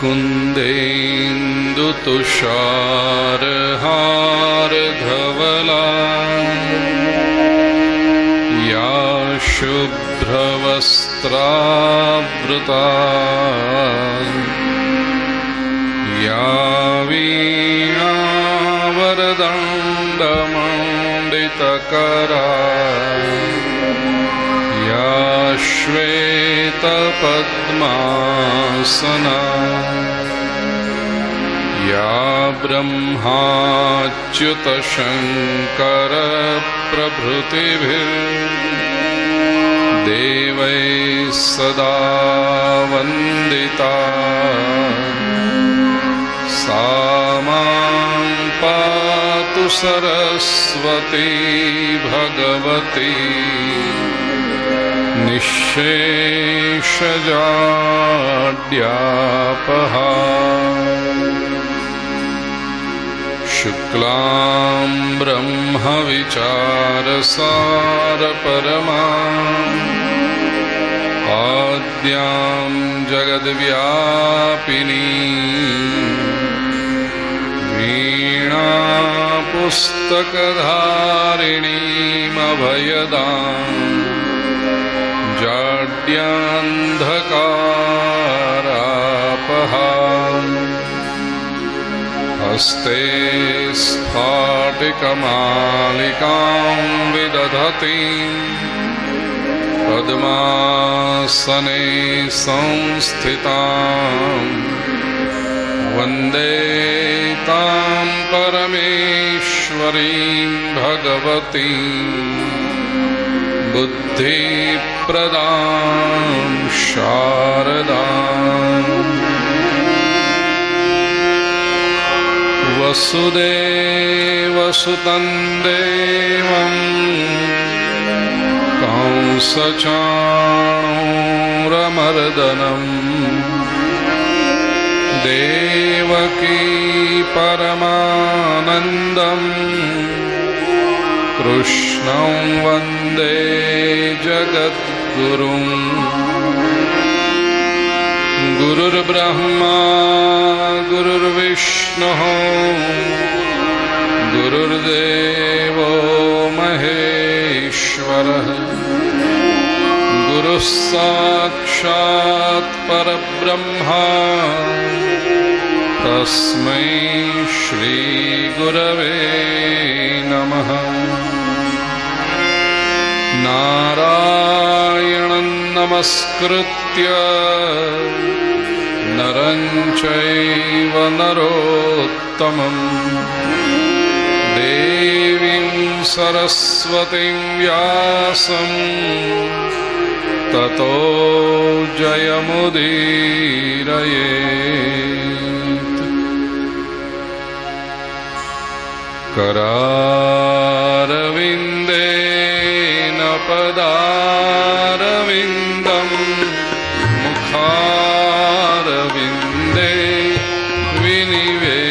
कुन्देन्दुतुषारहारधवला या शुभ्रवस्त्रावृता या वीणावरदण्डमण्डितकरा या श्वेतपद्मासना या ब्रह्माच्युतशङ्करप्रभृतिभिर्देवैः सदा वन्दिता सा मां पातु सरस्वती भगवती निःशेषजाड्यापहा शुक्लां ब्रह्मविचारसारपरमां आद्यां जगद्व्यापिनीं वीणापुस्तकधारिणीमभयदां जाड्यान्धकारापहा हस्ते स्फाटिकमालिकां विदधति पद्मासने संस्थितां वन्दे तां परमेश्वरीं भगवतीं बुद्धिप्रदां शारदाम् वसुदेवसुतं देवं कंसचाणूरमर्दनं देवकी परमानन्दं कृष्णं वन्दे जगद्गुरुं गुरुर्ब्रह्मा गुरुर्विष्णुः गुरुर्देवो महेश्वरः गुरुः साक्षात् परब्रह्मा तस्मै श्रीगुरवे नमः। नारायणं नमस्कृत्य नरं चैव नरोत्तमं देवीं सरस्वतीं व्यासं ततो जयमुदीरयेत्। करारविन्देन पदारविन्दं मुखारविन्दे विनिवेशयन्तम्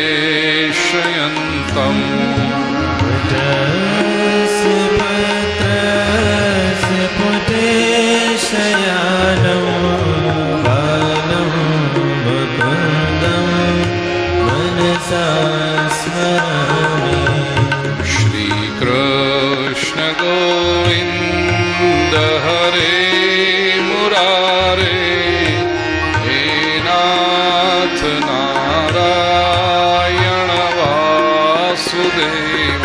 शयानं बालं मुकुन्दं मनसा स्मरामि। श्रीकृष्ण गोविन्द हरे मुरारे हे नाथ नारायण वासुदेव।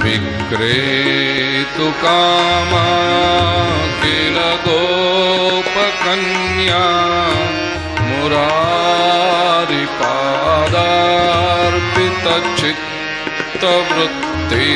विक्रेतु कामा किल गोपकन्या मुरारिपादार्पितचित्तवृत्ति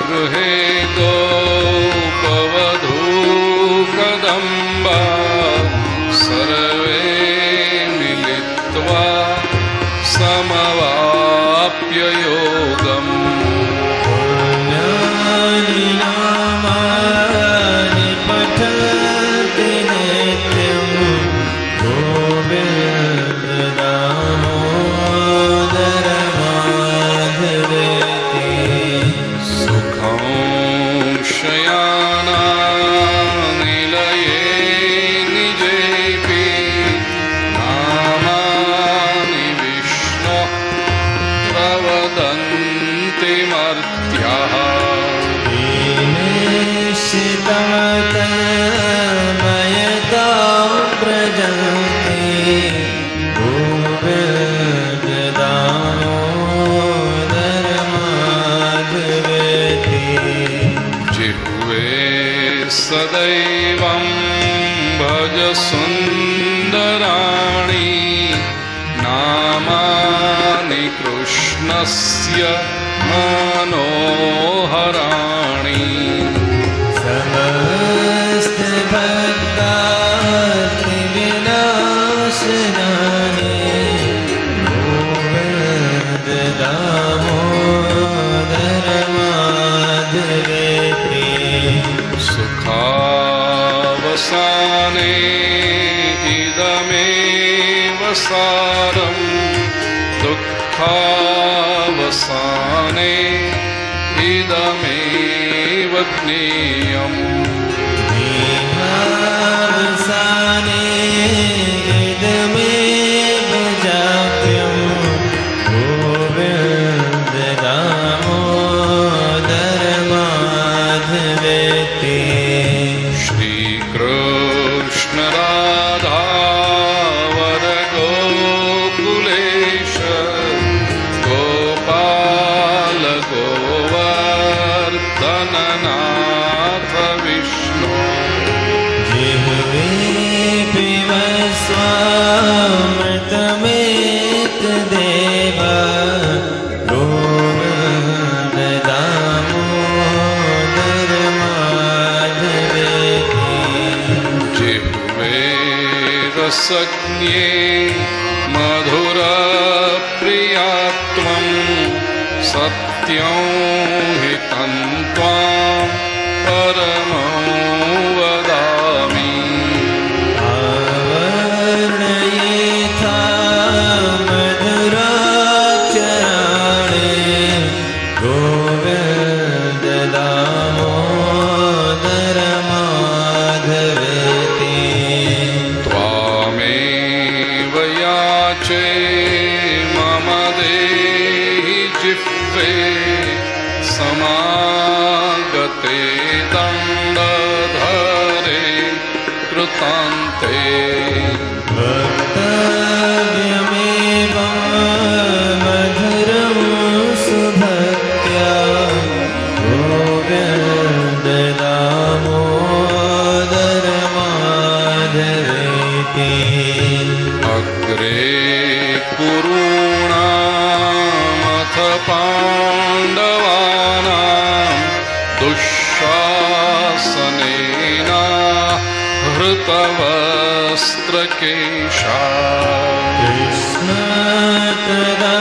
गृहे गोपवधू कदम्बा अवाप्य योगम् पुण्यानि नामानि पठन्ति नित्यं गोविन्द दामोदर माधवेति सुखं शयानानिलये निजेऽपि नामानि विष्णो प्रवदन्ति मर्त्याः निश्चितमयतां व्रजन्ति गोविन्द दामोदर माधवेति जिह्वे सदैवं भज सुन्दराणि नामानि कृष्णस्य मनोहराणि समस्तभक्तार्तिविनाशनानि गोविन्द दामोदर माधवेति सुखावसाने इदमेव सारम् दुःखावसाने इदमेव ज्ञेयम् देहावसाने इदमेव जाप्यं गोविन्द दामोदर माधवेति श्रीकृष्ण राधा वरगोकुलेश गोपाल गोवर्धननाथ विष्णु जिह्वे पिबस्वामृतमेतदेव गोविन्द दामोदर माधवेति जिह्वे रसज्ञे मधुरप्रियात्वं सत्यं हि त्वां परमं वदामि आवर्णयेथा मधुराक्षराणि गोविन्द दामोदर माधवेति त्वामेव याचे मम देहि जिह्वे समागते दण्डधरे कृतान्ते वक्तव्यमेवं मधुरं सुभक्त्या गोविन्द दामोदर माधवेति अग्रे कुरूणामथ पाण्डवानां दुःशासनेना हृतवस्त्रकेशा कृष्ण तदा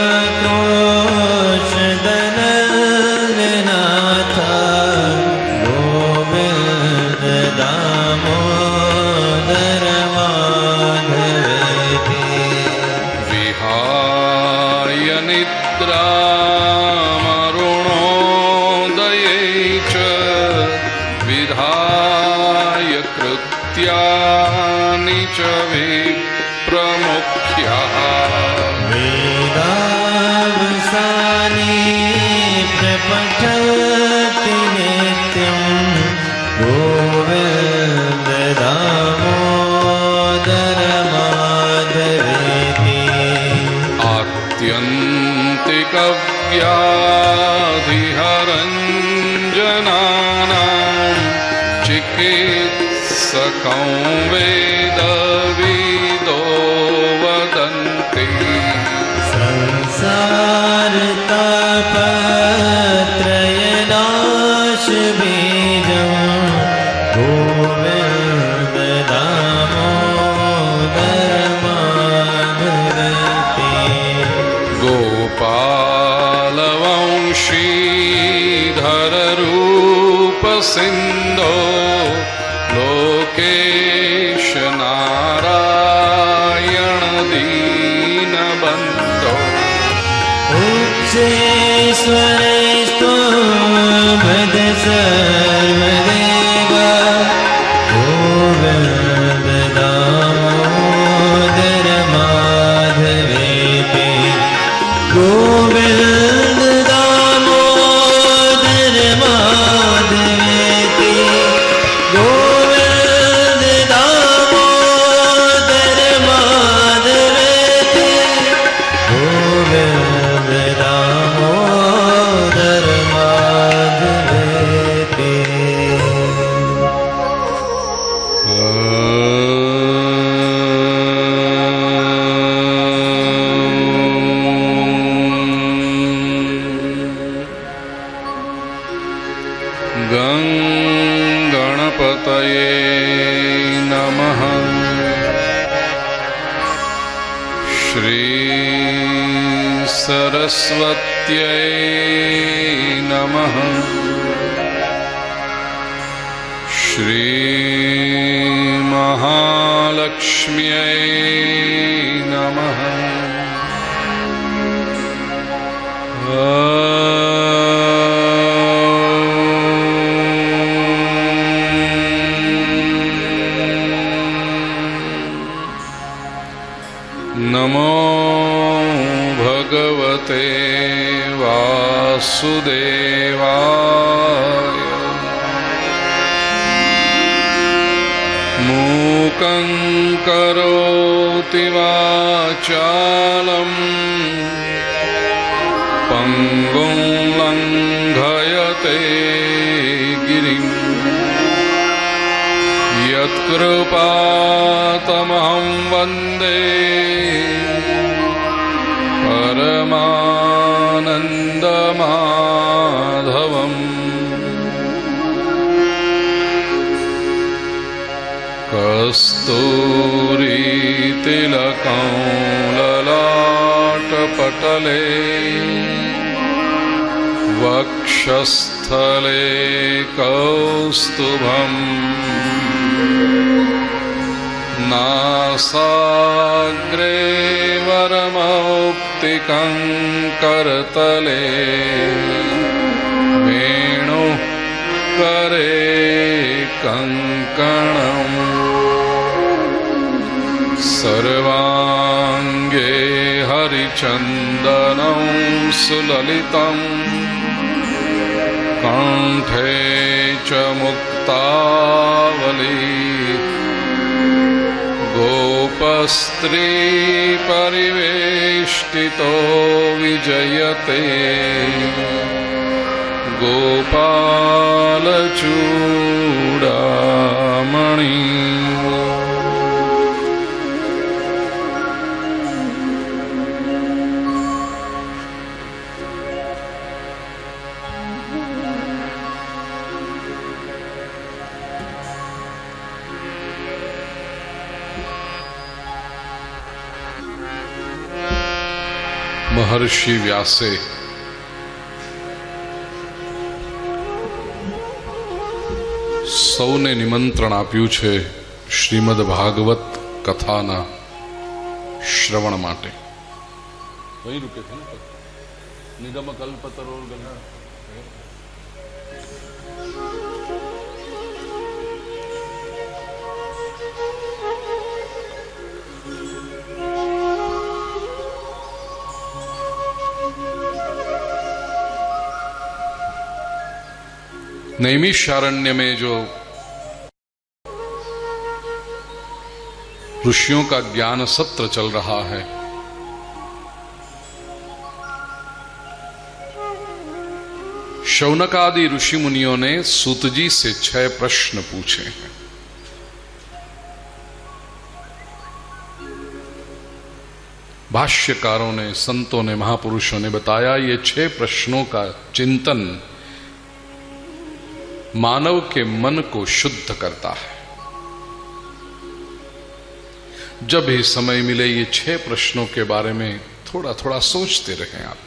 क्रोशदननाथ गोविन्द दामोदर माधवेति विहाय निद्रामरुणोदये च विधाय कृत्यानि च विप्रमुख्यः वेदावसाने प्रपठन्ति नित्यं गोविन्द दामोदर माधवेति आत्यन्तिकव्याधिहरञ्जनानां चिकित्सकं वेदविदो वदन्ति संसारतापत्रयनाशबीजं गोविन्द दामोदर माधवेति गोपालवंशीधर रूप सिंधो लोकेश नारायण दीनबंधो उच्चेश्वरेस्तु भज सर्वदेवा गोविन्द दामोदर माधवेति गोविन्द दामोदर माधवेति गोविन्द दामोदर माधवेति गोविन्द दामोदर माधवेति। गणपतये नमः। श्री सरस्वत्यै नमः। श्री महालक्ष्म्यै नमः। नमो भगवते वासुदेवाय। मूकं करोति वाचालं पंगुं लंघयते गिरिं यत्कृपातमहं वन्दे परमानन्दमाधवम्। कस्तूरीतिलकं ललाटपटले वक्षस्थले कौस्तुभम् नासाग्रे वरमौक्तिकं करतले वेणुः करे कङ्कणम् सर्वाङ्गे हरिचन्दनं सुललितम् कंठे च मुक्तावली गोपस्त्री परिवेष्टितो विजयते गोपालचूडामणि। महर्षि व्यासे સૌને નિમંત્રણ આપ્યું છે શ્રીમદ ભાગવત કથાના શ્રવણ માટે. નિગમ કલ્પતરો नैमिषारण्य में जो ऋषियों का ज्ञान सत्र चल रहा है, शौनक आदि ऋषि मुनियों ने सूत जी से 6 प्रश्न पूछे हैं. भाष्यकारों ने, संतों ने, महापुरुषों ने बताया ये 6 प्रश्नों का चिंतन मानव के मन को शुद्ध करता है. जब भी समय मिले ये 6 प्रश्नों के बारे में थोड़ा थोड़ा सोचते रहें आप।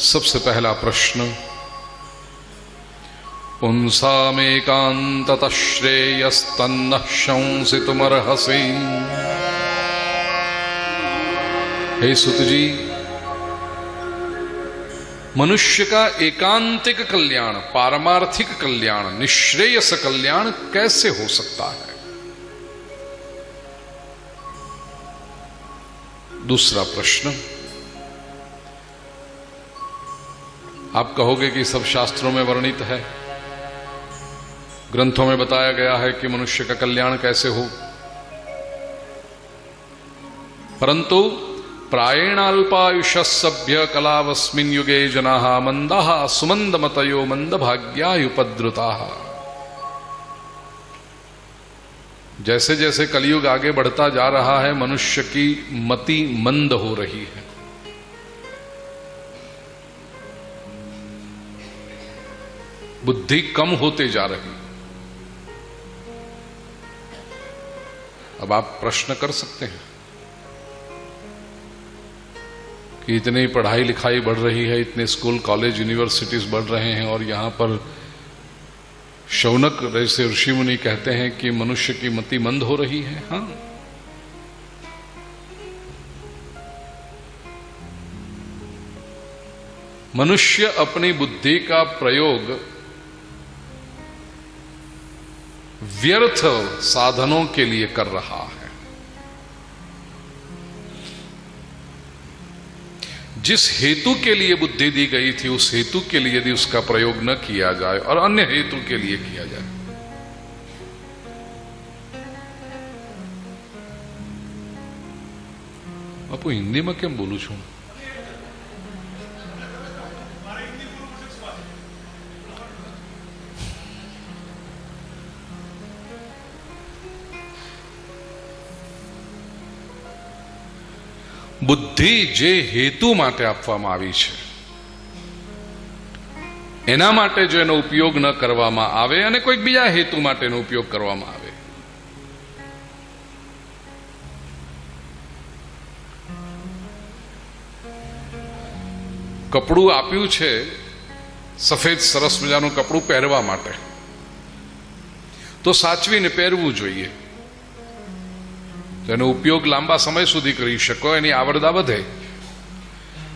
सबसे पहला प्रश्न, पुंसामेकान्ततः श्रेयस्तन्नः शंसितुमर्हसि। हे सुत जी, मनुष्य का एकांतिक कल्याण, पारमार्थिक कल्याण, निश्रेयस कल्याण कैसे हो सकता है? दूसरा प्रश्न, आप कहोगे कि सब शास्त्रों में वर्णित है, ग्रंथों में बताया गया है कि मनुष्य का कल्याण कैसे हो, परंतु प्रायेणाल्पायुषस्सभ्य कलावस्मिन् युगे जनाः मंदाः सुमंदमतयो मंदभाग्यायुपद्रुताः। जैसे जैसे कलयुग आगे बढ़ता जा रहा है, मनुष्य की मति मंद हो रही है। बुद्धि कम होते जा रही। अब आप प्रश्न कर सकते हैं कि इतनी पढ़ाई लिखाई बढ़ रही है, इतने स्कूल कॉलेज यूनिवर्सिटीज बढ़ रहे हैं, और यहां पर शौनक जैसे ऋषि मुनि कहते हैं कि मनुष्य की मति मंद हो रही है। हाँ, मनुष्य अपनी बुद्धि का प्रयोग व्यर्थ साधनों के लिए कर रहा है। जिस हेतु के लिए बुद्धि दी गई थी, उस हेतु के लिए यदि उसका प्रयोग न किया जाए और अन्य हेतु के लिए किया जाए, आपको हिंदी में केम बोलू छू? બુદ્ધિ જે હેતુ માટે આપવામાં આવી છે, એના માટે જો એનો ઉપયોગ ન કરવામાં આવે અને કોઈક બીજા હેતુ માટેનો ઉપયોગ કરવામાં આવે, કપડું આપ્યું છે સફેદ સરસ મજાનું કપડું પહેરવા માટે, તો સાચવીને પહેરવું જોઈએ, એનો ઉપયોગ લાંબા સમય સુધી કરી શકો, એની આવરદા વધે।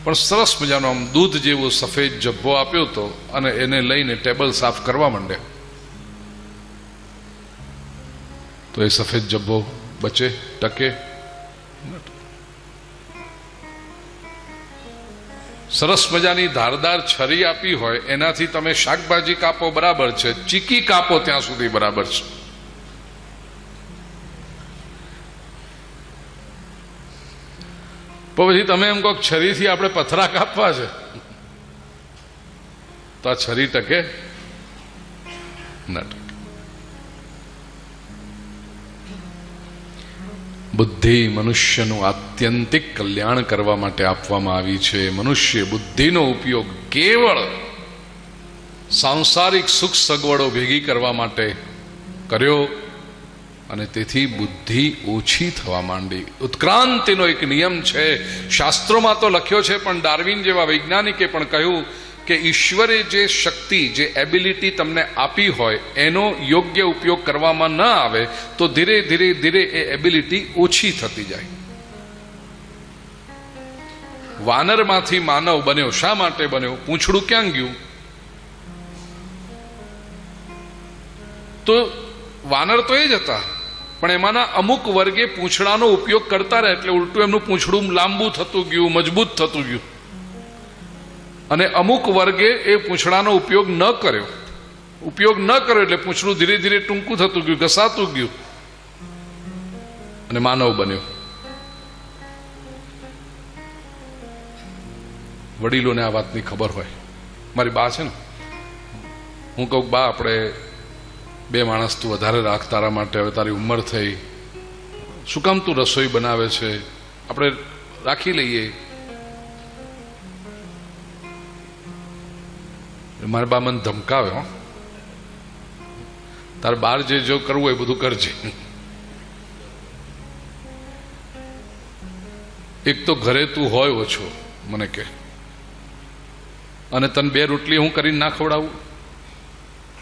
પણ સરસ મજાનો આમ દૂધ જેવો સફેદ જબ્બો આપ્યો તો અને એને લઈને ટેબલ સાફ કરવા માંડે, તો એ સફેદ જબ્બો બચે, ટકે? સરસ મજાની ધારદાર છરી આપી હોય, એનાથી તમે શાકભાજી કાપો બરાબર છે, ચીકી કાપો ત્યાં સુધી બરાબર છે। પછી તમે એમ કહો છરીથી આપણે પથરા કાપવા છે, તો આ છરી ટકે? ના ટકે। બુદ્ધિ મનુષ્યનું આત્યંતિક કલ્યાણ કરવા માટે આપવામાં આવી છે। મનુષ્ય બુદ્ધિનો ઉપયોગ કેવળ સાંસારિક સુખ સગવડો ભેગી કરવા માટે કર્યો, અને તેથી બુદ્ધિ ઓછી થવા માંડી। ઉત્ક્રાંતિનો એક નિયમ છે, શાસ્ત્રોમાં તો લખ્યો છે, પણ ડાર્વિન જેવા વૈજ્ઞાનિકે પણ કહ્યું કે ઈશ્વરે જે શક્તિ, જે એબિલિટી તમને આપી હોય, એનો યોગ્ય ઉપયોગ કરવામાં ન આવે તો ધીરે ધીરે ધીરે એ એબિલિટી ઓછી થતી જાય। વાનરમાંથી માનવ બન્યો, શા માટે બન્યો? પૂંછડું ક્યાં ગયું? તો વાનર તો એ જ હતા, પણ એમાંના અમુક વર્ગે પૂંછડાનો ઉપયોગ કરતા રહે એટલે ઉલટું એમનું પૂંછડું લાંબુ થતું ગયું, મજબૂત થતું ગયું, અને અમુક વર્ગે એ પૂંછડાનો ઉપયોગ ન કર્યો એટલે પૂંછડું ધીરે ધીરે ટૂંકું થતું ગયું, ઘસાતું ગયું, અને માનવ બન્યો। વડીલોને આ વાતની ખબર હોય। મારી બા છે ને, હું કહું બા આપણે બે માણસ તું વધારે રાખ તારા માટે, હવે તારી ઉંમર થઈ, શું કામ તું રસોઈ બનાવે છે, આપણે રાખી લઈએ। મારા બા મને ધમકાવે, હો તારે બહાર જે જો કરવું હોય બધું કરજે, એક તો ઘરે તું હોય ઓછો મને કે, અને તને 2 રોટલી હું કરીને ના ખવડાવું?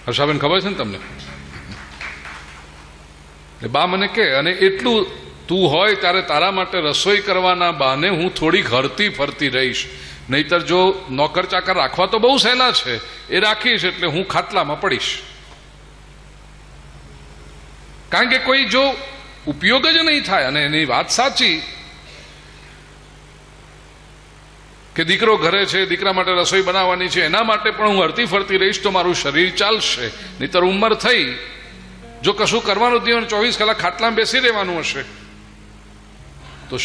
હર્ષાબેન ખબર છે ને તમને? એટલે બા મને કે, અને એટલું તું હોય ત્યારે તારા માટે રસોઈ કરવાના બહાને હું થોડીક હરતી ફરતી રહીશ, નહીતર જો નોકર ચાકર રાખવા તો બહુ સહેલા છે, એ રાખીશ એટલે હું ખાટલામાં પડીશ. કારણ કે કોઈ જો ઉપયોગ જ નહીં થાય. અને એની વાત સાચી કે દીકરો ઘરે છે, દીકરા માટે રસોઈ બનાવવાની છે, એના માટે પણ હું હરતી ફરતી રહીશ તો મારું શરીર ચાલશે. નહીતર ઉંમર થઈ, જો કશું કરવાનું થયું 24 કલાક ખાટલામાં બેસી રહેવાનું હશે તો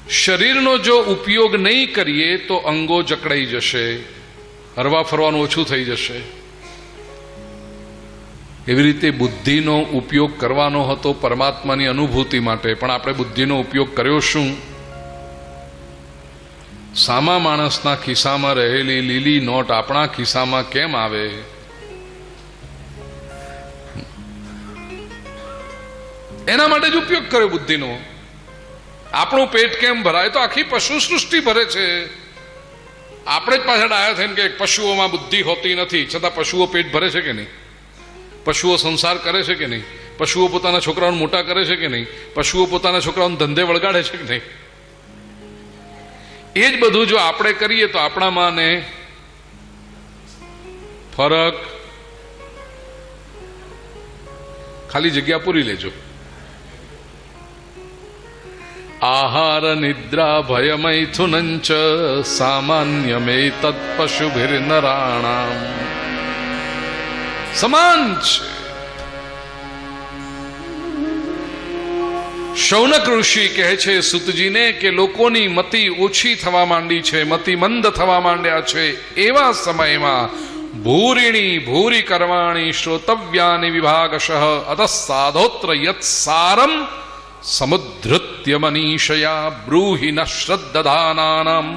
શરીરનો જો ઉપયોગ નહીં કરીએ તો અંગો જકડાઈ જશે, હરવા ફરવાનું ઓછું થઈ જશે. એવી રીતે બુદ્ધિનો ઉપયોગ કરવાનો હતો પરમાત્માની અનુભૂતિ માટે, પણ આપણે બુદ્ધિનો ઉપયોગ કર્યો શું? સામા માણસના ખિસ્સામાં રહેલી લીલી નોટ આપણા ખિસ્સામાં કેમ આવે? એના માટે જ ઉપયોગ કર્યો બુદ્ધિનો. આપણું પેટ કેમ ભરાય? તો આખી પશુ સૃષ્ટિ ભરે છે. આપણે જ પાછળ આવ્યા થઈને કે પશુઓમાં બુદ્ધિ હોતી નથી, છતાં પશુઓ પેટ ભરે છે કે નહીં? પશુઓ સંસાર કરે છે કે નહીં? પશુઓ પોતાના છોકરાઓને મોટા કરે છે કે નહીં? પશુઓ પોતાના છોકરાઓને ધંધે વળગાડે છે કે નહીં? એ જ બધું જો આપણે કરીએ તો આપણામાં ને ફરક, ખાલી જગ્યા પૂરી લેજો. આહાર નિદ્રા ભયમૈથુનંચ સામાન્યમેતત્ પશુભિર્નરાણામ. સમાન છે. શૌનક ઋષિ કહે છે સુતજીને કે લોકોની મતિ ઓછી થવા માંડી છે, મતિ મંદ થવા માંડ્યા છે. એવા સમયમાં ભૂરિણી ભૂરી કર્વાણી શ્રોતવ્યાની વિભાગશઃ અતઃ સાધોત્ર યત સારમ સમુદ્ધૃત્ય મનીષયા બ્રૂહિ ન શ્રદ્ધધાનાનામ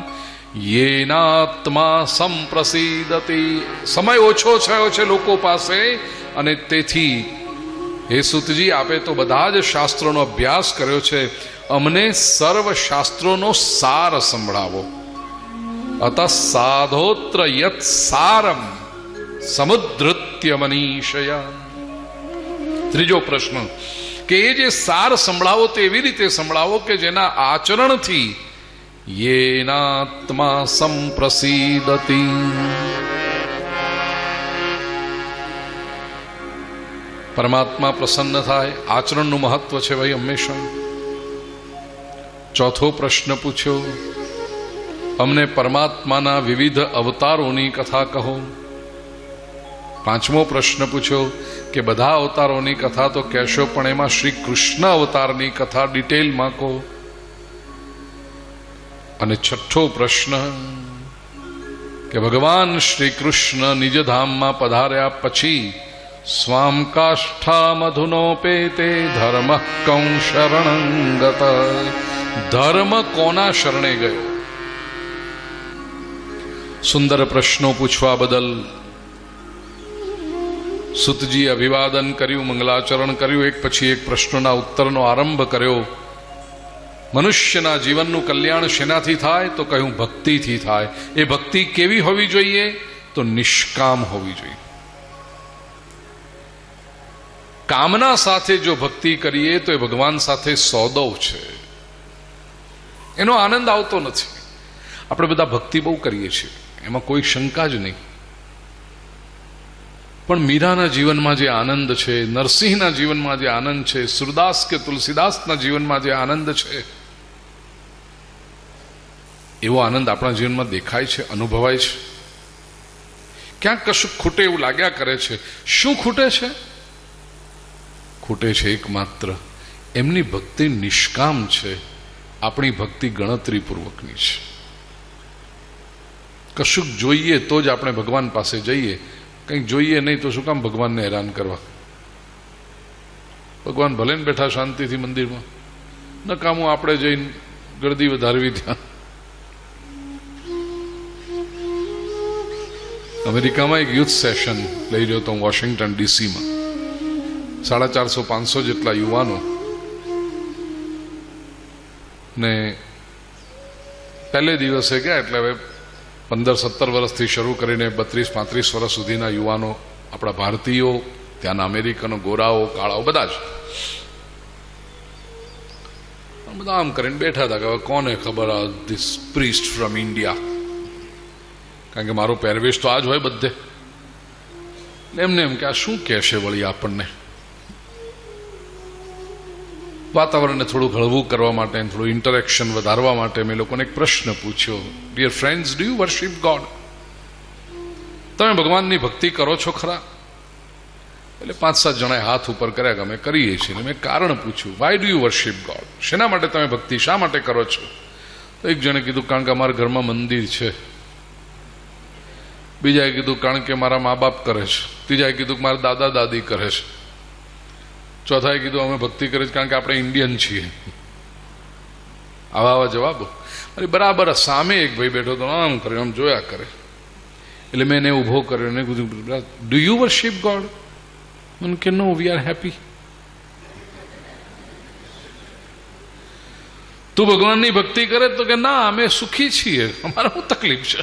યેનાત્મા સંપ્રસીદતિ. સમય ઓછો થયો છે લોકો પાસે, અને તેથી હે સુતજી, આપે તો બધા જ શાસ્ત્રોનો અભ્યાસ કર્યો છે, અમને સર્વ શાસ્ત્રોનો સાર સંભળાવો. અત સાધોત્ર યત સારમ સમુદ્ધૃત્ય મનીષયા. ત્રીજો પ્રશ્ન કે એ જે સાર સંભળાવો તે એવી રીતે સંભળાવો કે જેના આચરણથી યેનાત્મા સંપ્રસીદતિ. પરમાત્મા પ્રસન્ન થાય. આચરણનું મહત્વ છે ભાઈ હંમેશા. ચોથો પ્રશ્ન પૂછ્યો, અમને પરમાત્માના વિવિધ અવતારોની કથા કહો. પાંચમો પ્રશ્ન પૂછ્યો કે બધા અવતારોની કથા તો કહેશો, પણ એમાં શ્રી કૃષ્ણ અવતારની કથા ડિટેલમાં કહો. અને છઠ્ઠો પ્રશ્ન કે ભગવાન શ્રી કૃષ્ણ નિજધામમાં પધાર્યા પછી સ્વામ કાષ્ઠા મધુનોપેતે ધર્મ કૌ શરણં ગત. ધર્મ કોના શરણે ગયો? સુંદર પ્રશ્નો પૂછવા બદલ સુતજી અભિવાદન કર્યું, મંગલાચરણ કર્યું, એક પછી એક પ્રશ્નોના ઉત્તરનો આરંભ કર્યો. મનુષ્યના જીવનનું કલ્યાણ શેનાથી થાય? તો કહ્યું ભક્તિથી થાય. એ ભક્તિ કેવી હોવી જોઈએ? તો નિષ્કામ હોવી જોઈએ. કામના સાથે જો ભક્તિ કરીએ તો એ ભગવાન સાથે સોદો છે, એનો આનંદ આવતો નથી. આપણે બધા ભક્તિ બહુ કરીએ છીએ, એમાં કોઈ શંકા જ નહીં. પણ મીરાના જીવનમાં જે આનંદ છે, નરસિંહના જીવનમાં જે આનંદ છે, સુરદાસ કે તુલસીદાસના જીવનમાં જે આનંદ છે, એવો આનંદ આપણા જીવનમાં દેખાય છે, અનુભવાય છે. ક્યાંક કશું ખૂટે એવું લાગ્યા કરે છે. શું ખૂટે છે? ખૂટે છે એકમાત્ર એમની ભક્તિ નિષ્કામ છે, આપણી ભક્તિ ગણતરીપૂર્વકની છે. કશુંક જોઈએ તો જ આપણે ભગવાન પાસે જઈએ, કંઈક જોઈએ નહીં તો શું કામ ભગવાનને હેરાન કરવા? ભગવાન ભલે ને બેઠા શાંતિથી મંદિરમાં, નકામું આપણે જઈને ગળદી વધારવી ત્યાં. અમેરિકામાં એક યુથ સેશન લઈ રહ્યો હતો હું, વોશિંગ્ટન ડીસીમાં. 450-500 જેટલા યુવાનો ને પહેલે દિવસે ગયા એટલે હવે 15-17 વર્ષથી શરૂ કરીને 32-35 વર્ષ સુધીના યુવાનો, આપણા ભારતીયો, ત્યાંના અમેરિકનો, ગોરાઓ, કાળાઓ બધા જ બધા આમ કરીને બેઠા હતા કે હવે કોને ખબર ધીસ પ્રીસ્ટ ફ્રોમ ઇન્ડિયા, કારણ કે મારો પહેરવેશ તો આ જ હોય બધે. એમને એમ કે આ શું કહેશે વળી આપણને. વાતાવરણને થોડું હળવું કરવા માટે, થોડું ઇન્ટરેક્શન વધારવા માટે મેં લોકોને એક પ્રશ્ન પૂછ્યો, dear friends, do you worship God? તમે ભગવાનની ભક્તિ કરો છો ખરા? એટલે 5-7 જણાએ હાથ ઉપર કર્યા કે અમે કરીએ છીએ. મેં કારણ પૂછ્યું, why do you worship God? શેના માટે તમે ભક્તિ શા માટે કરો છો? તો એક જણે કીધું, કારણ કે અમારા ઘરમાં મંદિર છે. બીજાએ કીધું, કારણ કે મારા મા બાપ કરે છે. ત્રીજાએ કીધું, મારા દાદા દાદી કરે છે. ચોથાએ કીધું, અમે ભક્તિ કરીએ કારણ કે આપણે ઇન્ડિયન છીએ. આવા જવાબો. અરે બરાબર સામે એક ભાઈ બેઠો તો આમ કરે, આમ જોયા કરે. એટલે મેં એને ઊભો કર્યો અને કીધું, ડુ યુ વર્શિપ ગોડ? મને કે નો, વી આર હેપી. તું ભગવાનની ભક્તિ કરે તો કે ના, અમે સુખી છીએ, અમારે શું તકલીફ છે?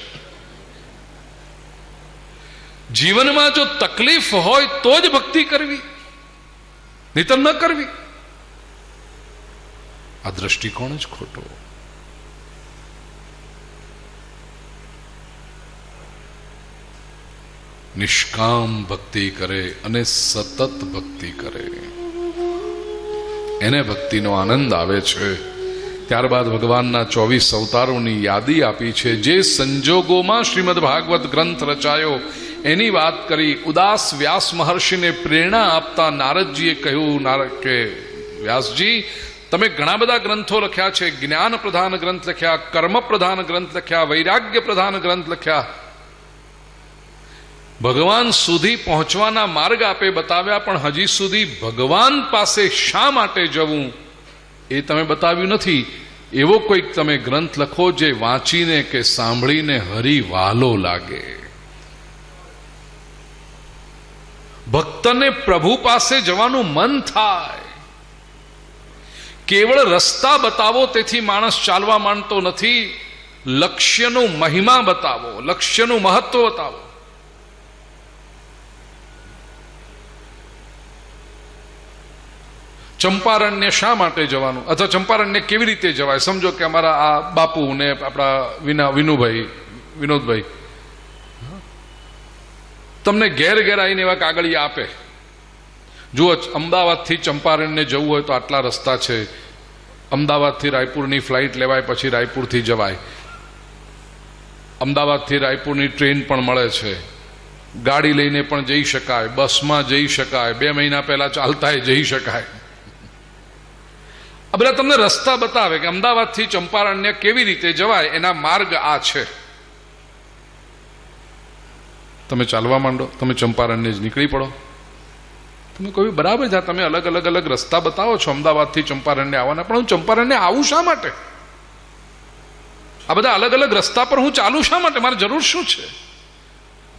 જીવનમાં જો તકલીફ હોય તો જ ભક્તિ કરવી, નહીતર ન કરવી. આ દ્રષ્ટિકોણ જ ખોટો. નિષ્કામ ભક્તિ કરે અને સતત ભક્તિ કરે, એને ભક્તિનો આનંદ આવે છે. ત્યારબાદ ભગવાનના 24 અવતારોની યાદી આપી છે. જે સંજોગોમાં શ્રીમદ ભાગવત ગ્રંથ રચાયો એની વાત કરી. ઉદાસ વ્યાસ મહર્ષિને પ્રેરણા આપતા નારદજીએ કહ્યું કે વ્યાસજી, તમે ઘણા બધા ગ્રંથો લખ્યા છે. જ્ઞાન પ્રધાન ગ્રંથ લખ્યા, કર્મ પ્રધાન ગ્રંથ લખ્યા, વૈરાગ્ય પ્રધાન ગ્રંથ લખ્યા. ભગવાન સુધી પહોંચવાના માર્ગ આપે બતાવ્યા, પણ હજી સુધી ભગવાન પાસે શા માટે જવું એ તમે બતાવ્યું નથી. એવો કોઈક તમે ગ્રંથ લખો જે વાંચીને કે સાંભળીને હરિ વાલો લાગે. ભક્તને પ્રભુ પાસે જવાનું મન થાય. કેવળ રસ્તા બતાવો તેથી માણસ ચાલવા માંડતો નથી. લક્ષ્યનું મહિમા બતાવો, લક્ષ્યનું મહત્વ બતાવો. ચંપારણ્ય શા માટે જવાનું, અથવા ચંપારણ્ય કેવી રીતે જવાય? સમજો કે અમારા આ બાપુ ને આપણા વિનોદભાઈ તમને ઘેર આવીને એવા કાગળિયા આપે, જુઓ અમદાવાદથી ચંપારણ્ય જવું હોય તો આટલા રસ્તા છે. અમદાવાદથી રાયપુરની ફ્લાઇટ લેવાય, પછી રાયપુરથી જવાય. અમદાવાદથી રાયપુરની ટ્રેન પણ મળે છે. ગાડી લઈને પણ જઈ શકાય, બસમાં જઈ શકાય, 2 મહિના પહેલા ચાલતા જઈ શકાય. આ બધા તમને રસ્તા બતાવે કે અમદાવાદથી ચંપારણ્ય કેવી રીતે જવાય, એના માર્ગ આ છે. તમે ચાલવા માંડો, તમે ચંપારણ્ય જ નીકળી પડો. તમે કહ્યું બરાબર છે, તમે અલગ રસ્તા બતાવો છો અમદાવાદથી ચંપારણ્ય આવવાના, પણ હું ચંપારણ્ય આવું શા માટે? આ બધા અલગ રસ્તા પર હું ચાલું શા માટે? મારે જરૂર શું છે?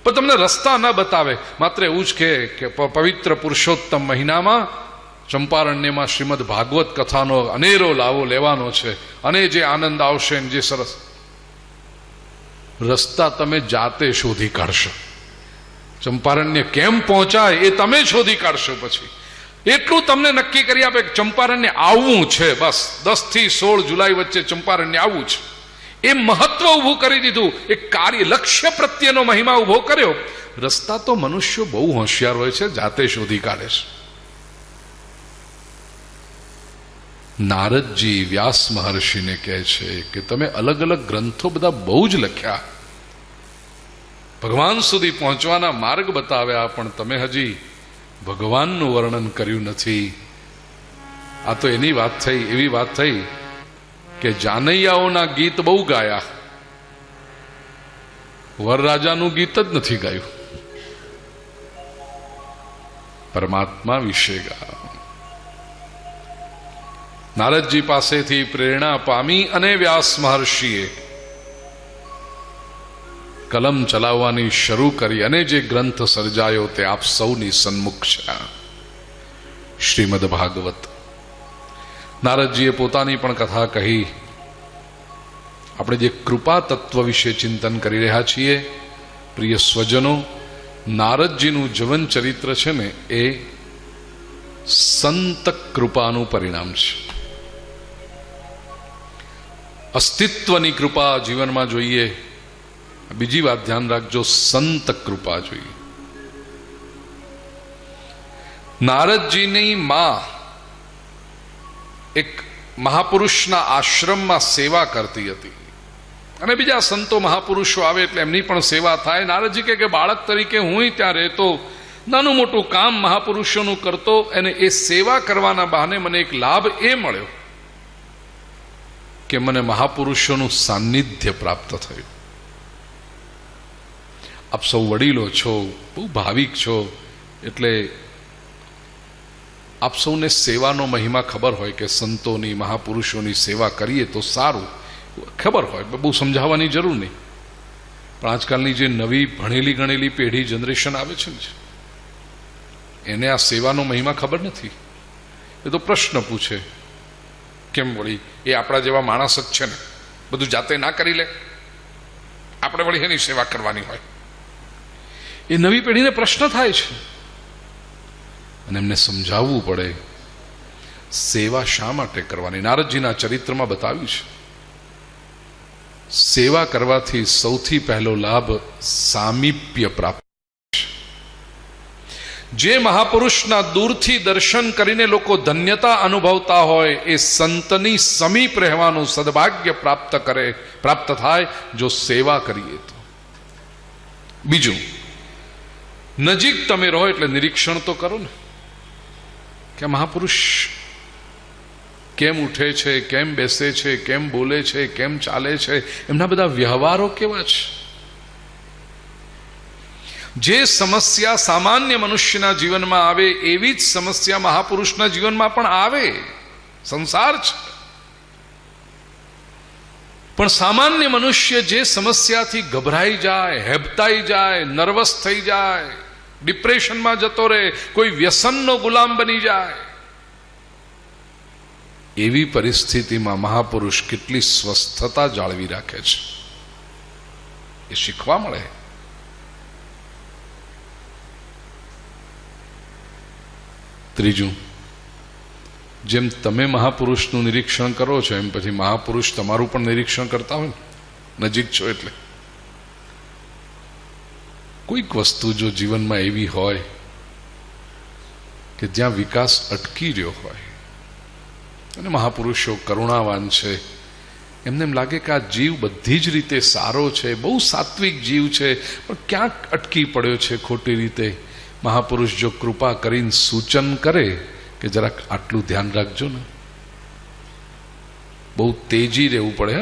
પણ તમને રસ્તા ન બતાવે, માત્ર એવું જ કે પવિત્ર પુરુષોત્તમ મહિનામાં ચંપારણ્યમાં શ્રીમદ ભાગવત કથાનો અનેરો લાવો લેવાનો છે, અને જે આનંદ આવશે જે સરસ રસ્તા તમે જાતે શોધી કાઢશો. ચંપારણ્ય કેમ પહોંચાય એ તમે શોધી કાઢશો. પછી એટલું તમને નક્કી કરી આપે કે ચંપારણ્ય આવવું છે, બસ 10 થી 16 જુલાઈ વચ્ચે ચંપારણ્ય આવવું છે. એ મહત્વ ઊભું કરી દીધું, એક કાર્ય લક્ષ્ય પ્રત્યેનો મહિમા ઊભો કર્યો. રસ્તા તો મનુષ્યો બહુ હોશિયાર હોય છે, જાતે શોધી કાઢે છે. નારદજી વ્યાસ મહર્ષિને કહે છે કે તમે અલગ ગ્રંથો બધા બહુ જ લખ્યા, ભગવાન સુધી પહોંચવાના માર્ગ બતાવ્યા, પણ તમે હજી ભગવાનનું વર્ણન કર્યું નથી. આ તો એવી વાત થઈ કે જાનૈયાઓના ગીત બહુ ગાયા, વરરાજાનું ગીત જ નથી ગાયું. પરમાત્મા વિશે ગાયા. નારદજી પાસેથી પ્રેરણા પામી અને વ્યાસ મહર્ષિએ કલમ ચલાવવાની શરૂ કરી, અને જે ગ્રંથ સર્જાયો તે આપ સૌની સન્મુખ છે, શ્રીમદ ભાગવત. નારદજીએ પોતાની પણ કથા કહી આપણે જે કૃપા તત્વ વિશે ચિંતન કરી રહ્યા છીએ, પ્રિય સ્વજનો, નારદજીનું જીવન ચરિત્ર છે ને એ સંત કૃપાનું પરિણામ છે. અસ્તિત્વની કૃપા જીવનમાં જોઈએ. બીજી વાત ધ્યાન રાખજો, સંત કૃપા જોઈએ. નારદજીની માં એક મહાપુરુષના આશ્રમમાં સેવા કરતી હતી અને બીજા સંતો મહાપુરુષો આવે એટલે એમની પણ સેવા થાય. નારદજી કે બાળક તરીકે હું ત્યાં રહેતો, નાનું મોટું કામ મહાપુરુષોનું કરતો, અને એ સેવા કરવાના બહાને મને એક લાભ એ મળ્યો કે મને મહાપુરુષોનું સાનિધ્ય પ્રાપ્ત થયું. આપ સૌ વડીલો છો, બહુ ભાવિક છો, એટલે આપ સૌને સેવાનો મહિમા ખબર હોય કે સંતોની, મહાપુરુષોની સેવા કરીએ તો સારું, ખબર હોય, બહુ સમજાવવાની જરૂર નહીં. પણ આજકાલની જે નવી ભણેલી ગણેલી પેઢી જનરેશન આવે છે ને, એને આ સેવાનો મહિમા ખબર નથી. એ તો પ્રશ્ન પૂછે, કેમ વળી એ આપણા જેવા માણસ જ છે ને, બધું જાતે ના કરી લે, આપણે વળી એની સેવા કરવાની હોય. એ નવી પેઢીને પ્રશ્ન થાય છે અને એમને સમજાવવું પડે સેવા શા માટે કરવાની. નારદજીના ચરિત્રમાં બતાવ્યું છે, સેવા કરવાથી સૌથી પહેલો લાભ સામીપ્ય પ્રાપ્ત. જે મહાપુરુષના દૂરથી દર્શન કરીને લોકો ધન્યતા અનુભવતા હોય, એ સંતની સમીપ રહેવાનું સદભાગ્ય પ્રાપ્ત થાય જો સેવા કરીએ તો. બીજું, નજીક તમે રહો એટલે નિરીક્ષણ તો કરો ને કે મહાપુરુષ કેમ ઉઠે છે, કેમ બેસે છે, કેમ બોલે છે, કેમ ચાલે છે, એમના બધા વ્યવહારો કેવા છે. જે સમસ્યા સામાન્ય મનુષ્યના જીવનમાં આવે એવી જ સમસ્યા મહાપુરુષના જીવનમાં પણ આવે. સંસાર છે, પણ સામાન્ય મનુષ્ય જે સમસ્યાથી ગભરાઈ જાય, હેબતાઈ જાય, નર્વસ થઈ જાય, ડિપ્રેશનમાં જતો રહે, કોઈ વ્યસનનો ગુલામ બની જાય, એવી પરિસ્થિતિમાં મહાપુરુષ કેટલી સ્વસ્થતા જાળવી રાખે છે એ શીખવા મળે. ત્રીજું, જેમ તમે મહાપુરુષનું નિરીક્ષણ કરો છો એમ પછી મહાપુરુષ તમારું પણ નિરીક્ષણ કરતા હોય ને, નજીક છો એટલે. કોઈક વસ્તુ જો જીવનમાં એવી હોય કે જ્યાં વિકાસ અટકી રહ્યો હોય અને મહાપુરુષો કરુણાવાન છે, એમને એમ લાગે કે આ જીવ બધી જ રીતે સારો છે, બહુ સાત્વિક જીવ છે, પણ ક્યાંક અટકી પડ્યો છે ખોટી રીતે. મહાપુરુષ જો કૃપા કરીને સૂચન કરે કે જરાક આટલું ધ્યાન રાખજો ને, બહુ તેજી રહેવું પડે,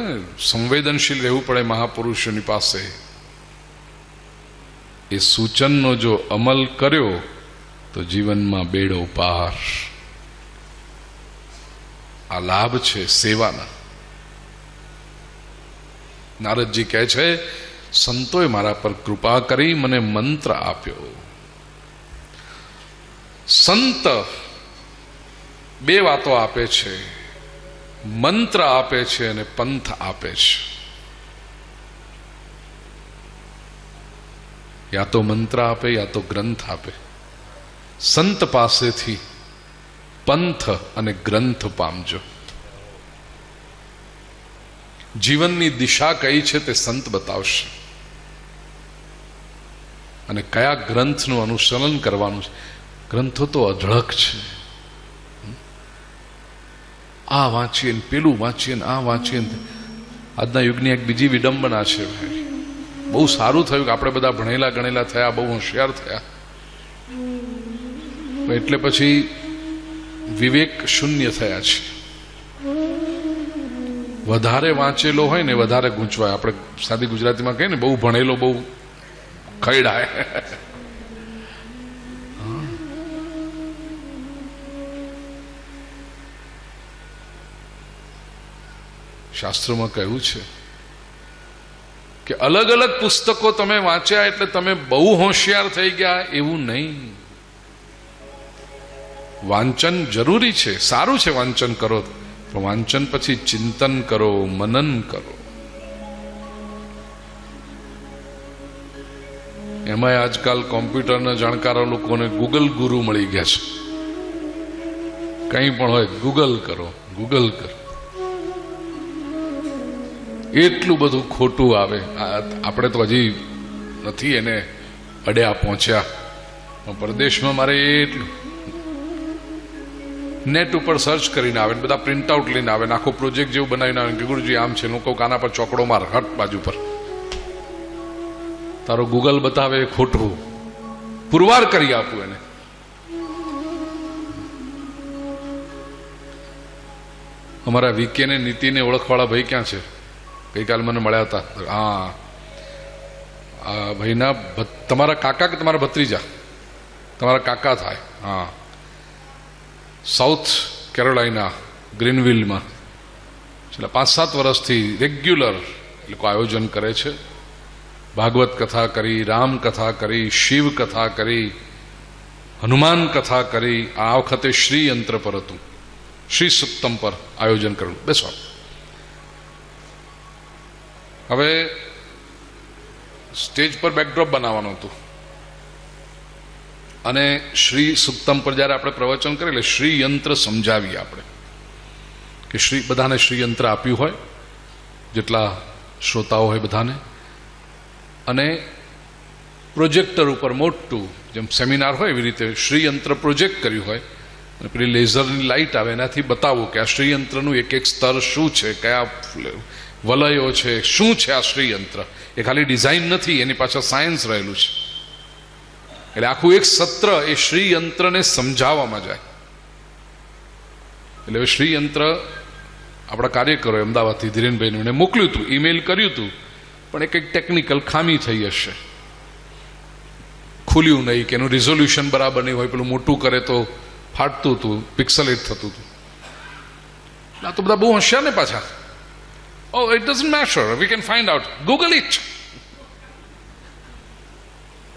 સંવેદનશીલ રહેવું પડે મહાપુરુષોની પાસે. એ સૂચનનો જો અમલ કર્યો તો જીવનમાં બેડો પાર. આ લાભ છે સેવાના. નારદજી કહે છે, સંતોએ મારા પર કૃપા કરી મને મંત્ર આપ્યો. સંત બે વાતો આપે છે, મંત્ર આપે છે અને પંથ આપે છે. યા તો મંત્ર આપે યા તો ગ્રંથ આપે. સંત પાસેથી પંથ અને ગ્રંથ પામજો. જીવનની દિશા કઈ છે તે સંત બતાવશે અને કયા ગ્રંથનું અનુસરણ કરવાનું છે. ગ્રંથો તો અઢળક છે. આ વાંચીએ ને પેલું વાંચીએ ને આ વાંચીએ. આજના યુગની એક બીજી વિડંબના છે. બહુ સારું થયું કે આપણે બધા ભણેલા ગણેલા થયા, બહુ હોશિયાર થયા, એટલે પછી વિવેક શૂન્ય થયા છે. વધારે વાંચેલો હોય ને વધારે ગૂંચવાય. આપણે સાદી ગુજરાતીમાં કહીએ ને, બહુ ભણેલો બહુ ખૈડાય. શાસ્ત્રોમાં કહ્યું છે કે અલગ અલગ પુસ્તકો તમે વાંચ્યા એટલે તમે બહુ હોશિયાર થઈ ગયા એવું નહીં. વાંચન જરૂરી છે, સારું છે વાંચન કરો, પણ વાંચન પછી ચિંતન કરો, મનન કરો. એમાં આજકાલ કોમ્પ્યુટરના જાણકારો લોકોને ગૂગલ ગુરુ મળી ગયા છે. કંઈ પણ હોય ગૂગલ કરો, ગૂગલ કરો. એટલું બધું ખોટું આવે. આપણે તો હજી નથી એને અડ્યા પહોંચ્યા, પણ પરદેશમાં મારે એટલું નેટ ઉપર સર્ચ કરીને આવે, બધા પ્રિન્ટ આઉટ લઈને આવે, આખો પ્રોજેક્ટ જેવું બનાવીને આવે કે ગુરુજી આમ છે. લોકો કાના પર ચોકડો માર, હટ બાજુ પર. તારો ગૂગલ બતાવે એ ખોટું, પુરવાર કરી આપું એને. અમારા વીકે ને નીતિને ઓળખવાળા ભાઈ ક્યાં છે? ગઈકાલે મને મળ્યા હતા. હા, આ ભાઈના તમારા કાકા કે તમારા ભત્રીજા? તમારા કાકા થાય. હા, સાઉથ કેરોલાઇના ગ્રીનવિલમાં છેલ્લા 5-7 વર્ષથી રેગ્યુલર એ લોકો આયોજન કરે છે. ભાગવત કથા કરી, રામ કથા કરી, શિવ કથા કરી, હનુમાન કથા કરી. આ વખતે શ્રી યંત્ર પર હતું, શ્રી સુક્તમ પર આયોજન કરેલું. બેસો. હવે સ્ટેજ પર બેકડ્રોપ બનાવવાનું હતું અને શ્રી સુક્તમ પર જ્યારે આપણે પ્રવચન કરીએ એટલે શ્રી યંત્ર સમજાવીએ આપણે કે શ્રી બધાને શ્રી યંત્ર આપ્યું હોય, જેટલા શ્રોતાઓ હોય બધાને, અને પ્રોજેક્ટર ઉપર મોટું જેમ સેમિનાર હોય એવી રીતે શ્રી યંત્ર પ્રોજેક્ટ કર્યું હોય અને પેલી લેઝરની લાઇટ આવે એનાથી બતાવવું કે આ શ્રી યંત્રનું એક એક સ્તર શું છે, કયા વલયો છે, શું છે આ શ્રી યંત્ર. એ ખાલી ડિઝાઇન નથી, એની પાછળ સાયન્સ રહેલું છે. એટલે આખું એક સત્ર એ શ્રી યંત્રને સમજાવવામાં જાય. એટલે શ્રી યંત્ર આપણા કાર્યકરો અમદાવાદથી ધીરેનભાઈને એને મોકલ્યું હતું, ઈમેલ કર્યું હતું, પણ એક ટેકનિકલ ખામી થઈ હશે, ખુલ્યું નહીં કે એનું રિઝોલ્યુશન બરાબર નહીં હોય, પેલું મોટું કરે તો ફાટતું હતું, પિક્સલેટ થતું હતું. આ તો બધા બહુ હોશિયાર ને પાછા. Oh, it doesn't matter. We can find out. Google it.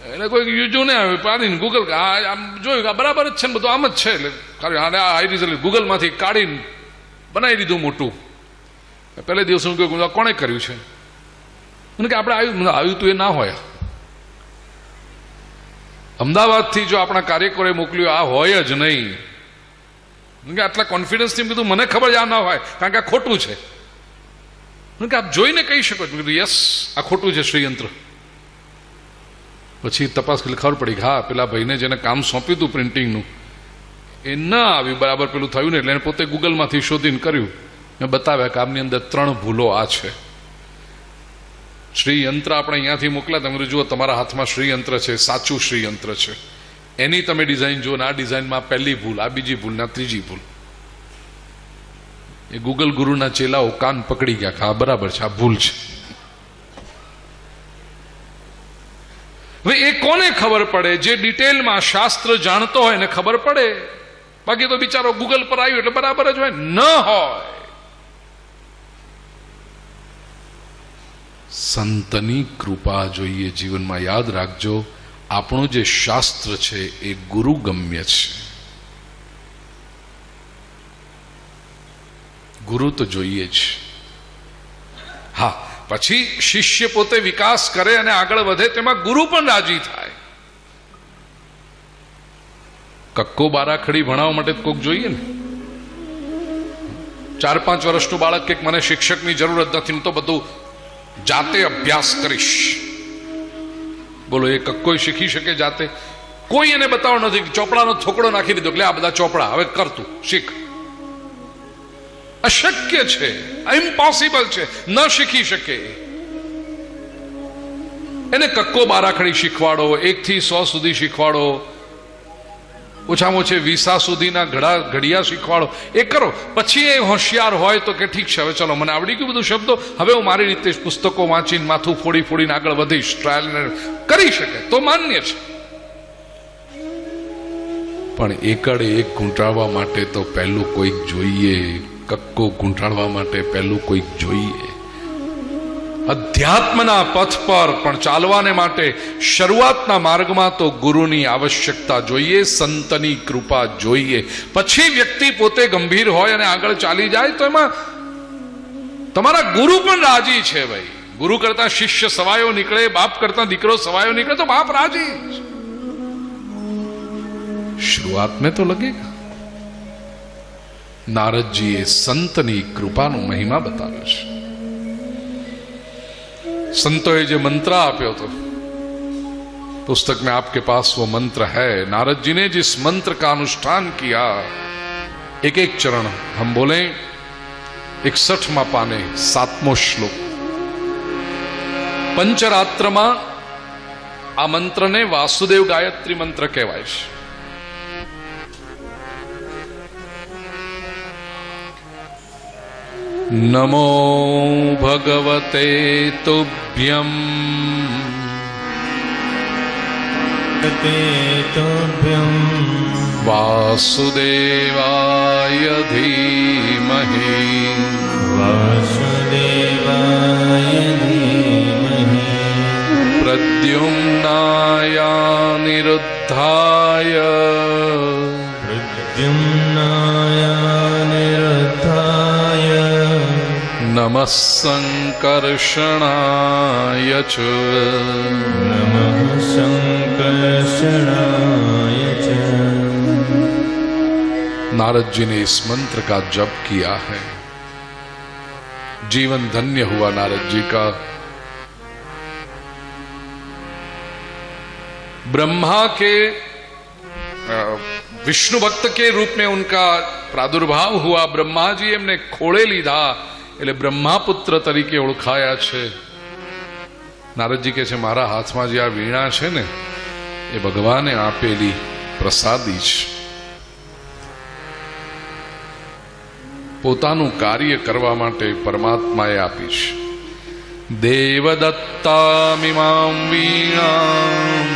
એટલે કોઈ યુટ્યુબ ને આવે પાડીને ગૂગલ આમ જોયું કે બરાબર જ છે ને બધું આમ જ છે. એટલે ખાલી હાઈ રિઝલ્ટ ગૂગલમાંથી કાઢીને બનાવી દીધું મોટું. પહેલે દિવસે હું કહ્યું કોણે કર્યું છે? મને કે આપણે આવ્યું તું એ ના હોય. અમદાવાદથી જો આપણા કાર્યકરોએ મોકલ્યું આ હોય જ નહીં. કે આટલા કોન્ફિડન્સથી કીધું મને ખબર જ આ ના હોય, કારણ કે આ ખોટું છે. કે આપ જોઈને કહી શકો છો. કીધું યસ, આ ખોટું છે શ્રીયંત્ર. પછી તપાસ કરી ખબર પડી કે હા, પેલા ભાઈને જેને કામ સોંપ્યું હતું પ્રિન્ટિંગનું એ ના આવ્યું બરાબર, પેલું થયું ને એટલે એને પોતે ગૂગલમાંથી શોધીને કર્યું. મેં બતાવ્યા કે આમની અંદર 3 ભૂલો આ છે. શ્રીયંત્ર આપણે અહીંયાથી મોકલ્યા, તમે જુઓ તમારા હાથમાં શ્રીયંત્ર છે, સાચું શ્રીયંત્ર છે. એની તમે ડિઝાઇન જુઓ ને આ ડિઝાઇનમાં પહેલી ભૂલ, આ બીજી ભૂલ, ના ત્રીજી ભૂલ. એ ગૂગલ ગુરુના ચેલાઓ કાન પકડી ગયા કે આ બરાબર છે, આ ભૂલ છે. હવે એ કોને ખબર પડે? જે ડિટેલમાં શાસ્ત્ર જાણતો હોય એને ખબર પડે. બાકી તો બિચારો ગૂગલ પર આવ્યો એટલે બરાબર જ હોય ન હોય. સંતની કૃપા જોઈએ જીવનમાં. યાદ રાખજો, આપણું જે શાસ્ત્ર છે એ ગુરુગમ્ય છે. ગુરુ તો જોઈએ જ. હા, પછી શિષ્ય પોતે વિકાસ કરે અને આગળ વધે, તેમાં ગુરુ પણ રાજી થાય. કક્કો બારાખડી ભણાવવા માટે કોક જોઈએ ને. 4-5 વર્ષનું બાળક કે મને શિક્ષકની જરૂરત નથી, હું તો બધું જાતે અભ્યાસ કરીશ. બોલો, એ કક્કો શીખી શકે જાતે? કોઈ એને બતાવો નથી. ચોપડાનો થોકડો નાખી દીધો એટલે આ બધા ચોપડા, હવે કરતું શીખ. અશક્ય છે, ઇમ્પોસિબલ છે, ન શીખી શકે. એને કક્કો બારાખડી શીખવાડો, 1 થી 100 સુધી શીખવાડો, ઓછામાં ઓછે 20 સુધીના ઘડિયા શીખવાડો, એ કરો. પછી એ હોશિયાર હોય તો કે ઠીક છે, હવે ચલો મને આવડી ગયું બધું શબ્દો, હવે હું મારી રીતે પુસ્તકો વાંચીને માથું ફોડીને આગળ વધીશ, ટ્રાયલ કરી શકે તો માન્ય છે. પણ એકડે એક ઘૂંટાડવા માટે તો પહેલું કોઈક જોઈએ. કક્કો ઘૂંટાડવા માટે પહેલું કોઈક જોઈએ. અધ્યાત્મના પથ પર પણ ચાલવાને માટે શરૂઆતના માર્ગમાં તો ગુરુની આવશ્યકતા જોઈએ, સંતની કૃપા જોઈએ. પછી વ્યક્તિ પોતે ગંભીર હોય અને આગળ ચાલી જાય તો એમાં તમારા ગુરુ પણ રાજી છે. ભાઈ, गुरु करता शिष्य सवायो निकले, बाप करता दीकरो सवायो निकले तो बाप राजी। शुरुआत में तो लगेगा। નારદજીએ સંતની કૃપાનો મહિમા બતાવ્યો છે। संतों जो मंत्र आप्यो तो पुस्तक में आपके पास वो मंत्र है। नारद जी ने जिस मंत्र का अनुष्ठान किया, एक एक चरण हम बोले, 61वां पाने 7मो श्लोक। पंचरात्रमा आ मंत्र ने वासुदेव गायत्री मंत्र कहवाय छे। नमो भगवते तुभ्यं वासुदेवाय धीमहि प्रद्युम्नाय निरुद्धाय नमः संकर्षणाय च नारद जी ने इस मंत्र का जप किया है। जीवन धन्य हुआ नारद जी का। ब्रह्मा के विष्णु भक्त के रूप में उनका प्रादुर्भाव हुआ। ब्रह्मा जी एमने खोळे लीधा એટલે બ્રહ્માપુત્ર તરીકે ઓળખાયા છે। નારદજી કહે છે, મારા હાથમાં જે આ વીણા છે ને, એ ભગવાને આપેલી પ્રસાદી છે। પોતાનું કાર્ય કરવા માટે પરમાત્માએ આપી છે। દેવદત્તામિમાં વીણાં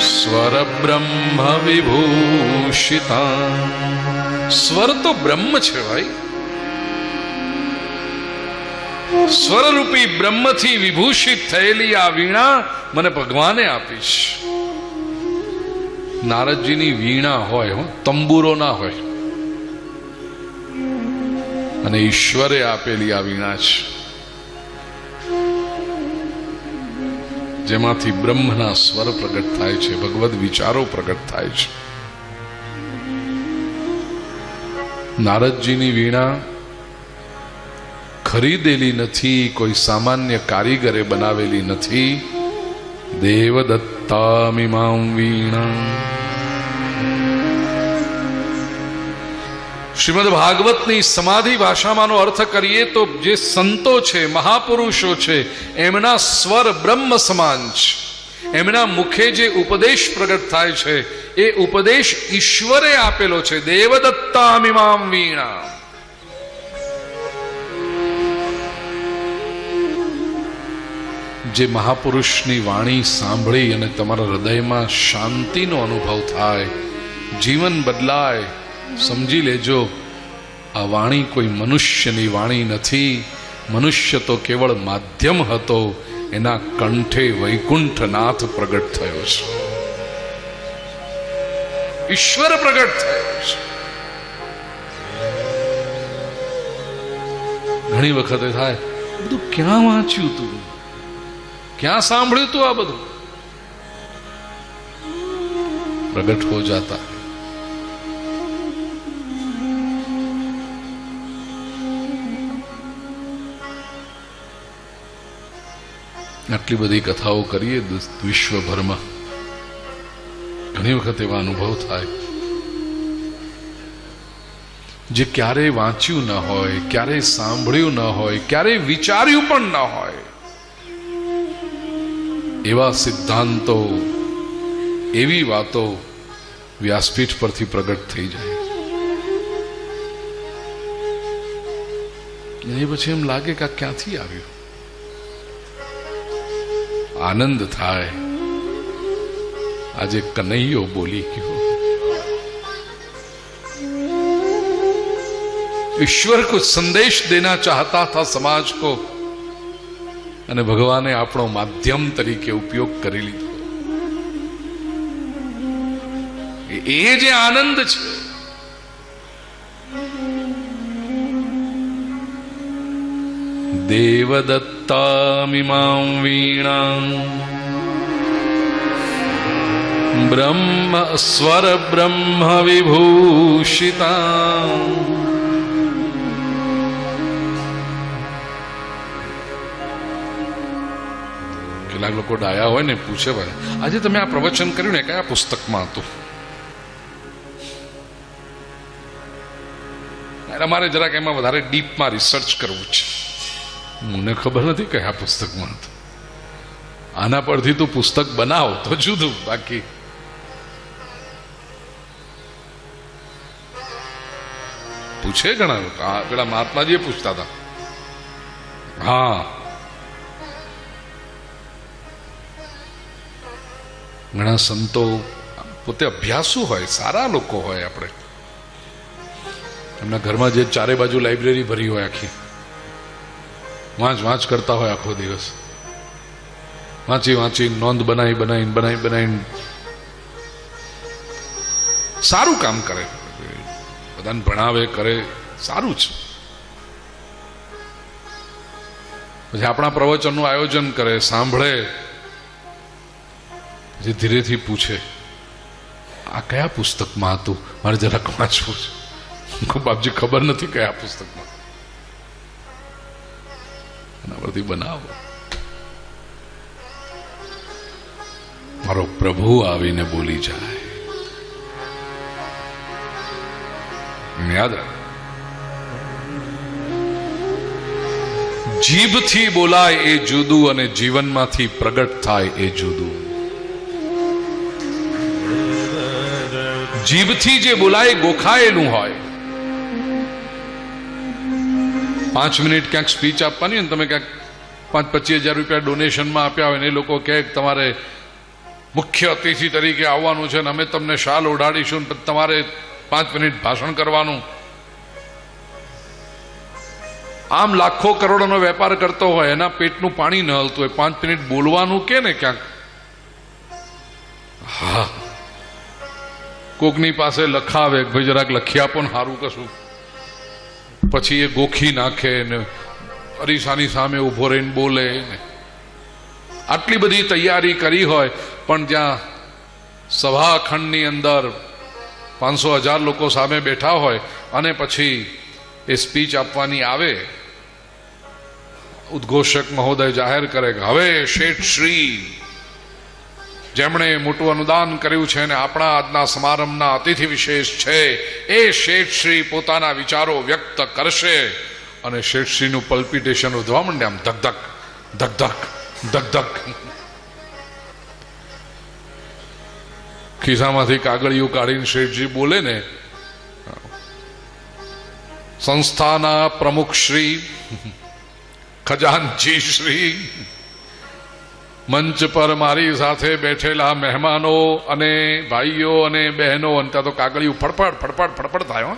સ્વર બ્રહ્મ વિભૂષિતા। સ્વર તો બ્રહ્મ છે ભાઈ। સ્વરરૂપી બ્રહ્મથી વિભૂષિત થયેલી આ વીણા મને ભગવાને આપી છે। નારદજીની વીણા હોય, તંબુરો ના હોય, અને ઈશ્વરે આપેલી આ વીણા છે, જેમાંથી બ્રહ્મના સ્વર પ્રગટ થાય છે, ભગવદ વિચારો પ્રગટ થાય છે। નારદજીની વીણા ખરીદેલી નથી, કોઈ સામાન્ય કારીગરે બનાવેલી નથી। દેવદત્તામિમાં વીણા। શ્રીમદ ભાગવતની સમાધિ ભાષામાંનો અર્થ કરીએ તો જે સંતો છે, મહાપુરુષો છે, એમના સ્વર બ્રહ્મ સમાન છે। એમના મુખે જે ઉપદેશ પ્રગટ થાય છે, એ ઉપદેશ ઈશ્વરે આપેલો છે। દેવદત્તામિમાં વીણા। જે મહાપુરુષની વાણી સાંભળી અને તમારા હૃદયમાં શાંતિનો અનુભવ થાય, જીવન બદલાય, સમજી લેજો આ વાણી કોઈ મનુષ્યની વાણી નથી। મનુષ્ય તો કેવળ માધ્યમ હતો, એના કંઠે વૈકુંઠનાથ પ્રગટ થયો છે, ઈશ્વર પ્રગટ થયો છે। ઘણી વખતે થાય, બધું ક્યાં વાંચ્યું તું, क्या सांभळ्યું તું આ બધું? प्रगट हो जाता है। આટલી બધી કથાઓ કરીએ વિશ્વભરમાં, ઘણી વખત એવા અનુભવ થાય જે ક્યારેય વાંચ્યું ન હોય, ક્યારેય સાંભળ્યું ન હોય, ક્યારેય વિચાર્યું પણ ન હોય। એવા સિદ્ધાંતો, એવી વાતો વ્યાસપીઠ પરથી પ્રગટ થઈ જાય। એ પછી એમ લાગે કે આ ક્યાંથી આવ્યું? આનંદ થાય, આજે કનૈયો બોલી ગયો। ईश्वर कुछ संदेश देना चाहता था समाज को, અને ભગવાને આપણો માધ્યમ તરીકે ઉપયોગ કરી લીધો। એ જે આનંદ છે, દેવદત્તામિમાં વીણાં બ્રહ્મ સ્વર બ્રહ્મ વિભૂષિતાં. કેટલાક લોકો ડાયા હોય ને પૂછે ભાઈ આજે તમે આ પ્રવચન કર્યું ને કયા પુસ્તકમાં હતું? અમારે જરાક એમાં વધારે ડીપમાં રિસર્ચ કરવું છે. મને ખબર નથી કયા પુસ્તકમાં હતું. આના પરથી તું પુસ્તક બનાવો તો જુદું, બાકી પૂછે ઘણા લોકો. પેલા મહાત્માજી પૂછતા હતા. હા, ઘણા સંતો પોતે અભ્યાસુ હોય, સારા લોકો હોય. આપણે એમના ઘરમાં જે ચારે બાજુ લાઇબ્રેરી ભરી હોય આખી, વાંચ કરતા હોય આખો દિવસ, વાંચી નોંધ બનાવી સારું કામ કરે, બધાને ભણાવે કરે, સારું છે. પછી આપણા પ્રવચનનું આયોજન કરે, સાંભળે, પછી ધીરેથી પૂછે આ કયા પુસ્તકમાં હતું, મારે જરાક વાંચવું છે. બાપજી ખબર નથી કયા પુસ્તકમાં, એના પરથી બનાવો. મારો પ્રભુ આવીને બોલી જાય. યાદ રાખ, જીભથી બોલાય એ જુદું અને જીવનમાંથી પ્રગટ થાય એ જુદું. જીભથી જે બોલાય ગોખાયેલું હોય. 5 મિનિટ ક્યાંક સ્પીચ આપવાની હોય ને, તમે ક્યાંક 5-25 હજાર રૂપિયા ડોનેશનમાં આપ્યા હોય ને એ લોકો કહે તમારે મુખ્ય અતિથિ તરીકે આવવાનું છે ને અમે તમને શાલ ઓઢાડીશું, તમારે 5 મિનિટ ભાષણ કરવાનું. આમ લાખો કરોડોનો વેપાર કરતો હોય, એના પેટનું પાણી ન હલતું હોય, 5 મિનિટ બોલવાનું કે ને ક્યાંક. હા, કોકની પાસે લખાવે ભાઈ જરાક લખી આપો ને સારું કશું, પછી એ ગોખી નાખે ને અરીસાની સામે ઉભો રહીને બોલે ને. આટલી બધી તૈયારી કરી હોય પણ જ્યાં સભાખંડની અંદર 500,000 લોકો સામે બેઠા હોય અને પછી એ સ્પીચ આપવાની આવે, ઉદ્ઘોષક મહોદય જાહેર કરે કે હવે શેઠ શ્રી જેમણે મોટું અનુદાન કર્યું છે અને આપણા આજના સમારંભના અતિથિ વિશેષ છે, એ શેઠ શ્રી પોતાના વિચારો વ્યક્ત કરશે. અને શેઠશ્રીનું પલ્પિટેશન વધવા માંડે, આમ ધક ધક ધક ધક ધક ધક. ખિસ્સામાંથી કાગળિયું કાઢીને શેઠજી બોલે ને, સંસ્થાના પ્રમુખ શ્રી, ખજાનચી શ્રી, મંચ પર મારી સાથે બેઠેલા મહેમાનો અને ભાઈઓ અને બહેનો, અને ત્યાં તો કાગળિયું ફડફડ ફડફડ ફડફડ થાય.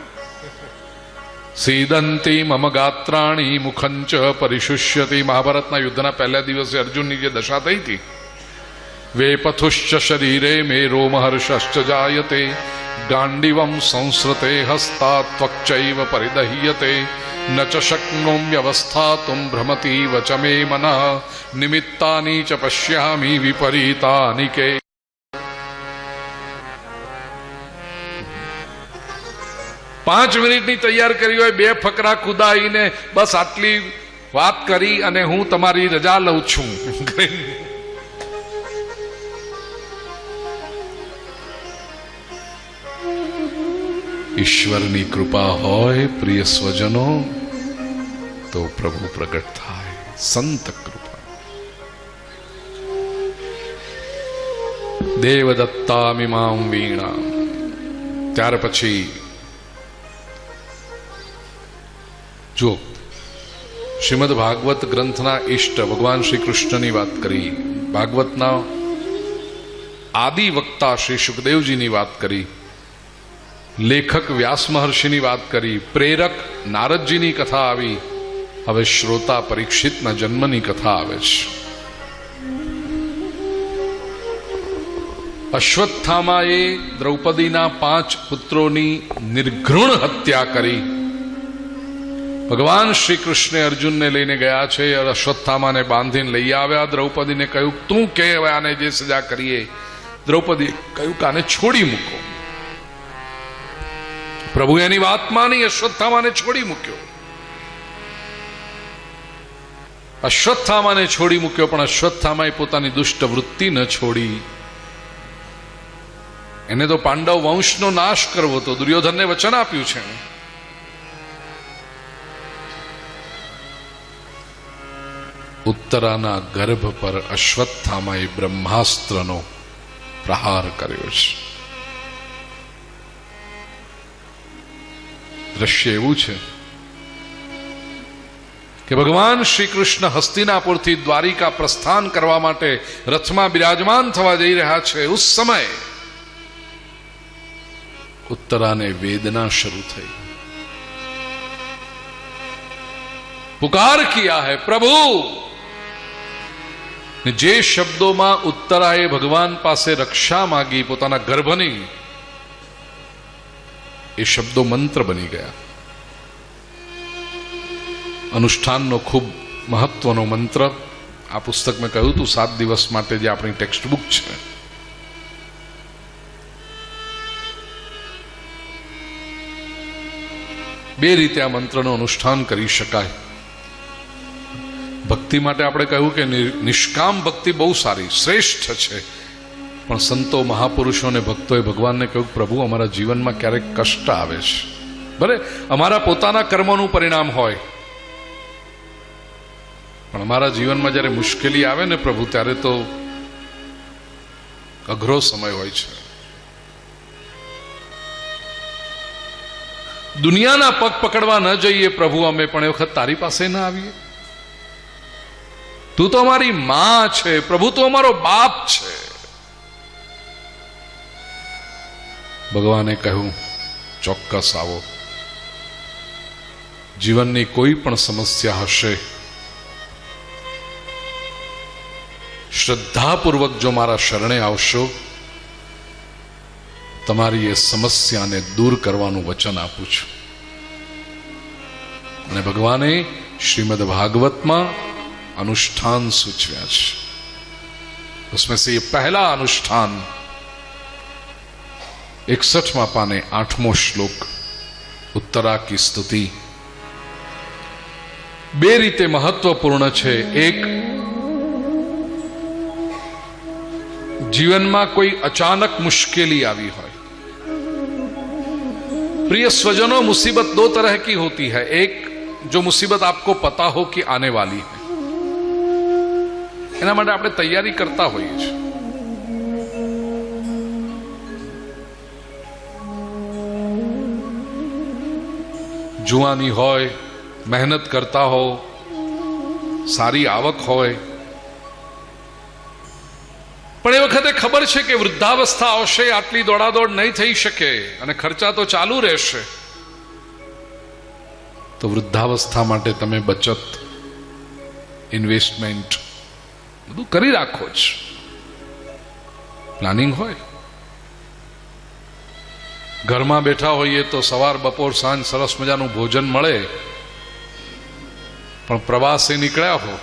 સીદંતી મમ ગાત્રાણી મુખંચ પરિશુષ્યતિ. મહાભારતના યુદ્ધના પહેલા દિવસે અર્જુનની જે દશા થઈ હતી, વેપથુશ્ચ શરીરે મે રોમહર્ષશ્ચ જાયતે, ગાંડીવમ સંસ્રતે હસ્તાત્ ત્વક્ચૈવ પરિદહ્યતે, ન ચ શક્નોમ્યવસ્થાતુમ ભ્રમતી વચ મે મનઃ, નિમિત્તાની ચ પશ્યામિ વિપરીતાનિ કે. પાંચ મિનિટની તૈયાર કરી હોય, 2 ફકરા કુદાઈને બસ આટલી વાત કરી અને હું તમારી રજા લઉં છું. ઈશ્વરની કૃપા હોય પ્રિય સ્વજનો તો પ્રભુ પ્રગટ થાય. સંત કૃપા. દેવદત્તામિમાં વીણા. ત્યાર પછી જો શ્રીમદ ભાગવત ગ્રંથના ઈષ્ટ ભગવાન શ્રી કૃષ્ણની વાત કરી, ભાગવતના આદિ વક્તા શ્રી સુખદેવજીની વાત કરી, લેખક વ્યાસ મહર્ષિની વાત કરી, પ્રેરક નારદજીની કથા આવી, હવે શ્રોતા પરીક્ષિતના જન્મની કથા આવે છે. અશ્વત્થામાએ દ્રૌપદીના 5 પુત્રોની નિર્ઘૃણ હત્યા કરી ભગવાન શ્રી કૃષ્ણે અર્જુનને લઈને ગયા છે, અશ્વત્થામાને બાંધીને લઈ આવ્યા. દ્રૌપદીને કહ્યું તું કે હવે આને જે સજા કરીએ. દ્રૌપદી કહ્યું કે આને છોડી મૂકો. પ્રભુ એની વાત માની, અશ્વત્થામાને છોડી મૂક્યો. અશ્વત્થામાને છોડી મૂક્યો, પણ અશ્વત્થામાએ પોતાની દુષ્ટ વૃત્તિ ન છોડી. એને તો પાંડવ વંશનો નાશ કરવો હતો. દુર્યોધનને વચન આપ્યું છે. ઉત્તરાના ગર્ભ પર અશ્વત્થામાએ બ્રહ્માસ્ત્રનો પ્રહાર કર્યો છે. દ્રશ્ય એવું છે કે ભગવાન શ્રી કૃષ્ણ હસ્તિનાપુરથી દ્વારિકા પ્રસ્થાન કરવા માટે રથમાં બિરાજમાન થવા જઈ રહ્યા છે. ઉસ સમય ઉત્તરાને વેદના શરૂ થઈ. પુકાર કિયા હૈ પ્રભુ. જે શબ્દોમાં ઉત્તરાએ ભગવાન પાસે રક્ષા માગી પોતાના ગર્ભની, એ શબ્દો મંત્ર બની ગયા. અનુષ્ઠાનનો ખૂબ મહત્વનો મંત્ર. આ પુસ્તક મેં કહ્યું હતું 7 દિવસ માટે જે આપણી ટેક્સ્ટ બુક છે. બે રીતે આ મંત્રનું અનુષ્ઠાન કરી શકાય. ભક્તિ માટે આપણે કહ્યું કે નિષ્કામ ભક્તિ બહુ સારી, શ્રેષ્ઠ છે. પણ સંતો, મહાપુરુષો અને ભક્તોએ ભગવાનને કહ્યું પ્રભુ અમારા જીવનમાં ક્યારેક કષ્ટ આવે છે. ભલે અમારા પોતાના કર્મોનું પરિણામ હોય, પણ અમારા જીવનમાં જ્યારે મુશ્કેલી આવે ને પ્રભુ, ત્યારે તો અઘરો સમય હોય છે. દુનિયાના પગ પકડવા ન જઈએ પ્રભુ અમે, પણ એ વખત તારી પાસે ન આવીએ. તું તો અમારી માં છે પ્રભુ, તું અમારો બાપ છે. ભગવાને કહ્યું ચોક્કસ આવો. જીવનની કોઈ પણ સમસ્યા હશે, શ્રદ્ધાપૂર્વક જો મારા શરણે આવશો, તમારી એ સમસ્યાને દૂર કરવાનું વચન આપું છું. અને ભગવાને શ્રીમદ ભાગવતમાં अनुष्ठान सूचव्या है. उसमें से ये पहला अनुष्ठान 61वां पाने 8मो श्लोक उत्तरा की स्तुति બે રીતે મહત્વપૂર્ણ છે. એક, જીવનમાં કોઈ અચાનક મુશ્કેલી આવી હોય. प्रिय स्वजनों, मुसीबत दो तरह की होती है. एक, जो मुसीबत आपको पता हो कि आने वाली है, એના માટે આપણે તૈયારી કરતા હોઈએ છીએ. જુવાની હોય, મહેનત કરતા હો, સારી આવક હોય, પણ એ વખતે ખબર છે કે વૃદ્ધાવસ્થા આવશે, આટલી દોડાદોડ નહીં થઈ શકે અને ખર્ચા તો ચાલુ રહેશે. તો વૃદ્ધાવસ્થા માટે તમે બચત, ઇન્વેસ્ટમેન્ટ બધું કરી રાખો જ. પ્લાનિંગ હોય. ઘરમાં બેઠા હોઈએ તો સવાર, બપોર, સાંજ સરસ મજાનું ભોજન મળે, પણ પ્રવાસે નીકળ્યા હો,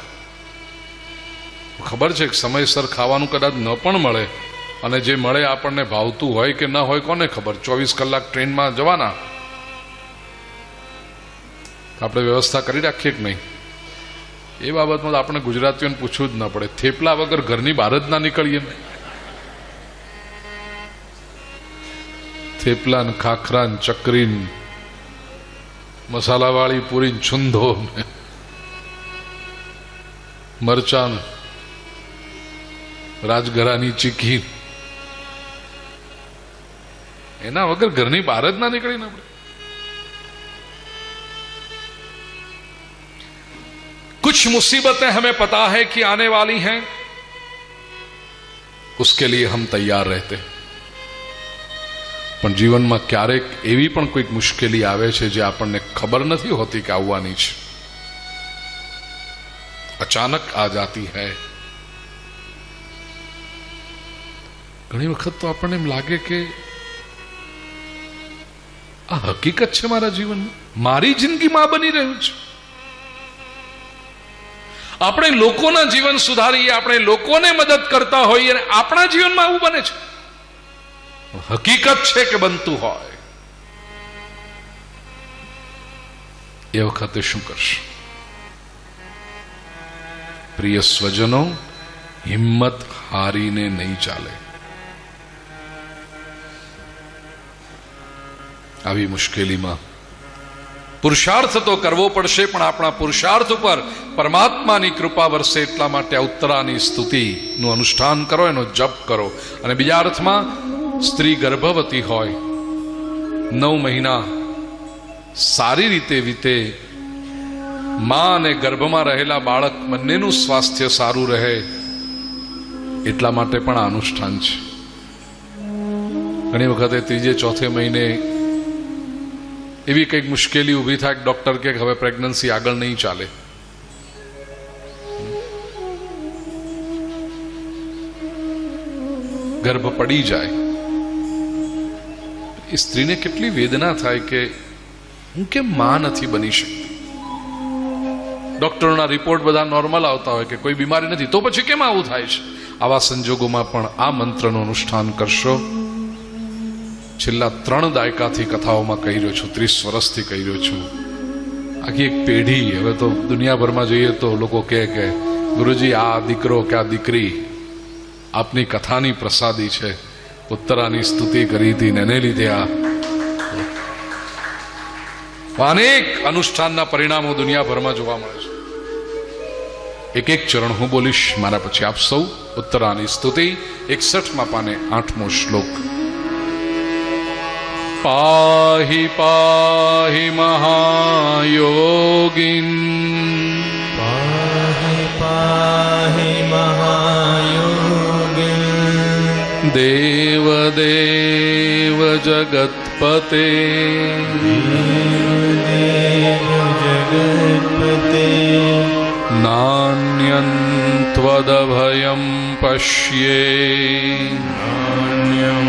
ખબર છે કે સમયસર ખાવાનું કદાચ ન પણ મળે, અને જે મળે આપણને ભાવતું હોય કે ન હોય કોને ખબર. 24 કલાક ટ્રેનમાં જવાના, આપણે વ્યવસ્થા કરી રાખીએ કે નહીં, એ બાબતમાં આપણે ગુજરાતીઓને પૂછવું જ ન પડે. થેપલા વગર ઘરની બહાર જ ના નીકળીએ. થેપલા ને ખાખરા ને ચકરી ને મસાલાવાળી પૂરી છુંદો ને મરચાં, રાજગરાની ચીકી, એના વગર ઘરની બહાર જ ના નીકળીને આપણે. कुछ मुसीबतें हमें पता है कि आने वाली हैं, उसके लिए हम तैयार रहते. પણ જીવનમાં ક્યારેક એવી પણ કોઈક મુશ્કેલી આવે છે જે આપણને ખબર નથી હોતી કે આવવાની છે. અચાનક આ જાતી હૈ. ઘણી વખત તો આપણને એમ લાગે કે આ હકીકત છે મારા જીવનમાં, મારી જિંદગીમાં આ બની રહ્યું છે. આપણે લોકોના જીવન સુધારીએ, આપણે લોકોને મદદ કરતા હોઈએ અને આપણા જીવનમાં આવું બને છે. હકીકત છે કે બનતું હોય, એ વખતે શું કરશે? પ્રિય સ્વજનો, હિંમત હારીને નહીં ચાલે. આવી મુશ્કેલીમાં પુરુષાર્થ તો કરવો પડશે, પણ આપણા પુરુષાર્થ ઉપર પરમાત્માની કૃપા વરસે એટલા માટે આ ઉત્તરાની સ્તુતિનું અનુષ્ઠાન કરો, એનો જપ કરો. અને બીજા અર્થમાં સ્ત્રી ગર્ભવતી હોય, 9 મહિના સારી રીતે વીતે, માં અને ગર્ભમાં રહેલા બાળક બંનેનું સ્વાસ્થ્ય સારું રહે, એટલા માટે પણ આ અનુષ્ઠાન છે. ઘણી વખતે 3-4 મહિને એવી કંઈક મુશ્કેલી ઊભી થાય, ડોક્ટર કે હવે પ્રેગ્નન્સી આગળ નહીં ચાલે, ગર્ભ પડી જાય. એ સ્ત્રીને કેટલી વેદના થાય કે હું કેમ માં નથી બની શકતી. ડોક્ટરોના રિપોર્ટ બધા નોર્મલ આવતા હોય કે કોઈ બીમારી નથી, તો પછી કેમ આવું થાય છે? આવા સંજોગોમાં પણ આ મંત્રનું અનુષ્ઠાન કરશો. છેલ્લા 3 દાયકાથી કથાઓમાં કહી રહ્યો છું, 30 વર્ષથી કહી રહ્યો છું. આખી એક પેઢી, હવે તો દુનિયાભરમાં જોઈએ તો લોકો કહે કે ગુરુજી આ દીકરો કે આ દીકરી આપની કથાની પ્રસાદી છે, ઉત્તરાની સ્તુતિ કરી હતી ને એને લીધે આ અનેક અનુષ્ઠાનના પરિણામો દુનિયાભરમાં જોવા મળે છે. એક એક ચરણ હું બોલીશ, મારા પછી આપ સૌ ઉત્તરાની સ્તુતિ 61માં પાને 8મો શ્લોક. પાહિ પાહિ મહાયોગિન, પાહિ પાહિ મહાયોગિન, દેવ દેવ જગતપતે, દેવ જગતપતે, નાન્યન્ત્વદભયં પશ્યે, નાન્યં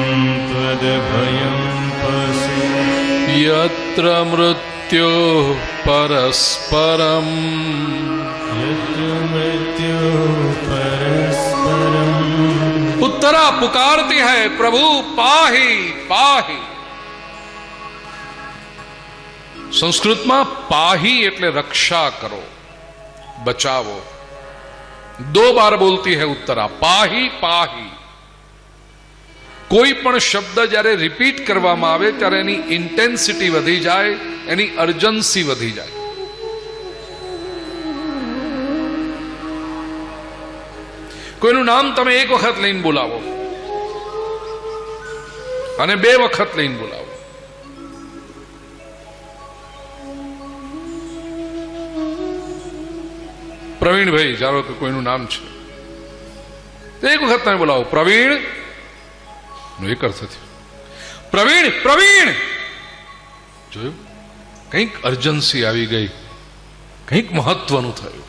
ત્વદભયં પશ્યે, યત્ર મૃત્યોઃ પરસ્પરમ, યત્ર મૃત્યુઃ પરસ્પરમ. उत्तरा पुकारती है प्रभु पाही पाही. સંસ્કૃતમાં પાહી એટલે રક્ષા કરો, બચાવો. 2 बार બોલતી है ઉત્તરા, પાહી પાહી. કોઈ પણ શબ્દ જ્યારે રિપીટ કરવામાં આવે ત્યારે એની ઇન્ટેન્સિટી વધી જાય, એની અર્જન્સી વધી જાય. કોઈનું નામ તમે 1 વખત લઈને બોલાવો અને 2 વખત લઈને બોલાવો, પ્રવીણભાઈ ધારો કે કોઈનું નામ છે, 1 વખત તમે બોલાવો પ્રવીણ નો એક અર્થ થયો, પ્રવીણ પ્રવીણ. જોયું, કંઈક અર્જન્સી આવી ગઈ, કંઈક મહત્વનું થયું.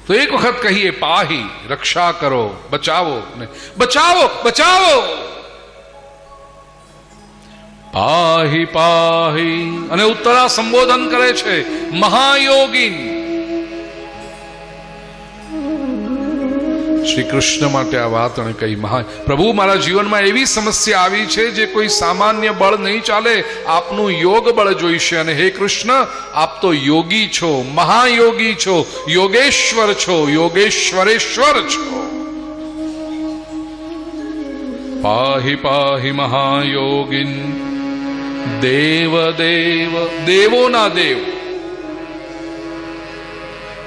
તો 1 વખત કહીએ પાહી, રક્ષા કરો, બચાવો, ને બચાવો બચાવો. પાહી પાહી. અને ઉત્તરા સંબોધન કરે છે મહાયોગીન. શ્રી કૃષ્ણ માટે આ વાત અને કહી, પ્રભુ મારા જીવનમાં એવી સમસ્યા આવી છે જે કોઈ સામાન્ય બળ નહીં ચાલે, આપનું યોગ બળ જોઈશે. અને હે કૃષ્ણ, આપ તો યોગી છો, મહાયોગી છો, યોગેશ્વર છો, યોગેશ્વરેશ્વર છો. પાહિ પાહિ મહાયોગિન, દેવ દેવ, દેવોના દેવ.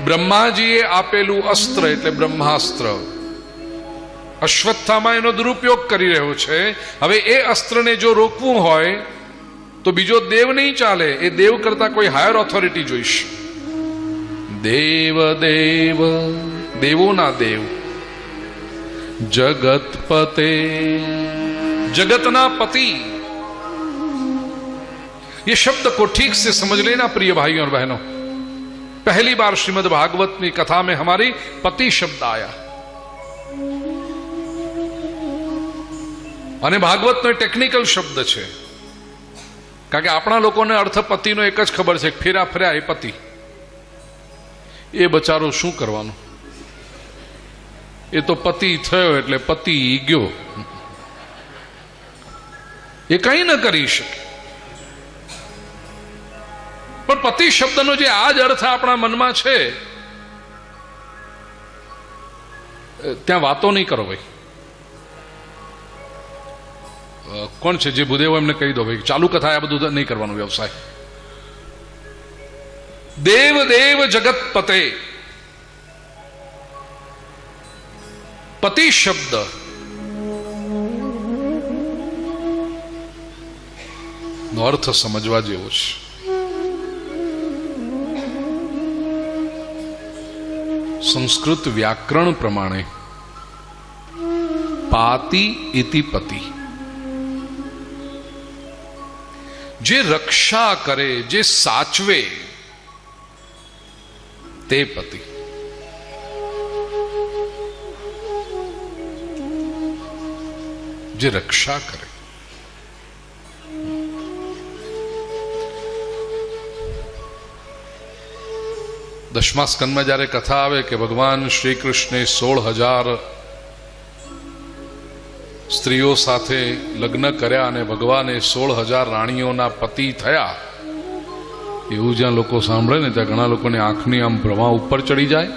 બ્રહ્માજીએ આપેલું અસ્ત્ર એટલે બ્રહ્માસ્ત્ર, અશ્વત્થામાં એનો દુરુપયોગ કરી રહ્યો છે. હવે એ અસ્ત્રને જો રોકવું હોય તો બીજો દેવ નહીં ચાલે, એ દેવ કરતા કોઈ હાયર ઓથોરિટી જોઈશે. દેવ દેવ, દેવોના દેવ. जगतपते, जगतना पति। ये शब्द को ठीक से समझ लेना प्रिय भाइयों और बहनों। पहली बार श्रीमद् भागवत की कथा में हमारी पति शब्द आया અને ભાગવતનો ટેકનિકલ શબ્દ છે, કારણ કે આપણા લોકોને અર્થ પતિનો એક જ ખબર છે, ફેરા ફર્યા એ પતિ. એ બચારો શું કરવાનું? એ તો પતિ થયો એટલે પતિ ગયો, એ કંઈ ન કરી શકે. પણ પતિ શબ્દનો જે આ જ અર્થ આપણા મનમાં છે, ત્યાં વાતો નહીં કરો ભાઈ. કોણ છે જે ભૂદેવો એમને કહી દો ભાઈ, ચાલુ કથા આ બધું નહીં કરવાનું વ્યવસાય. દેવ દેવ જગત પતે, પતિ શબ્દ નો અર્થ સમજવા જેવો છે. સંસ્કૃત વ્યાકરણ પ્રમાણે પાતિ ઇતિ પતિ, જે રક્ષા કરે, જે સાચવે તે પતિ. જે રક્ષા કરે. દશમા સ્કંદમાં જયારે કથા આવે કે ભગવાન શ્રી કૃષ્ણે 16,000 સ્ત્રીઓ સાથે લગ્ન કર્યા અને ભગવાને 16,000 રાણીઓના પતિ થયા, એવું જ્યાં લોકો સાંભળે ને ત્યાં ઘણા લોકોની આંખની આમ પ્રવાહ ઉપર ચડી જાય,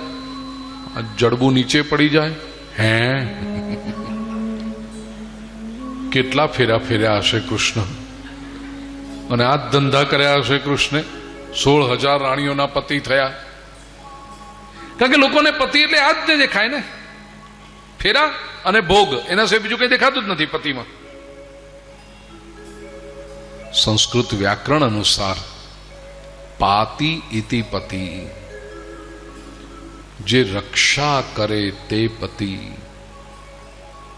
જડબું નીચે પડી જાય. હે, કેટલા ફેરા ફેર્યા હશે કૃષ્ણ, અને આ જ ધંધા કર્યા હશે કૃષ્ણે. 16,000 રાણીઓના પતિ થયા. કારણ કે લોકોને પતિ એટલે આ જ દેખાય ને, ફેરા અને ભોગ, એના સિવાય બીજું કઈ દેખાતું જ નથી પતિમાં. સંસ્કૃત વ્યાકરણ અનુસાર પાતિ ઇતિ પતિ, જે રક્ષા કરે તે પતિ,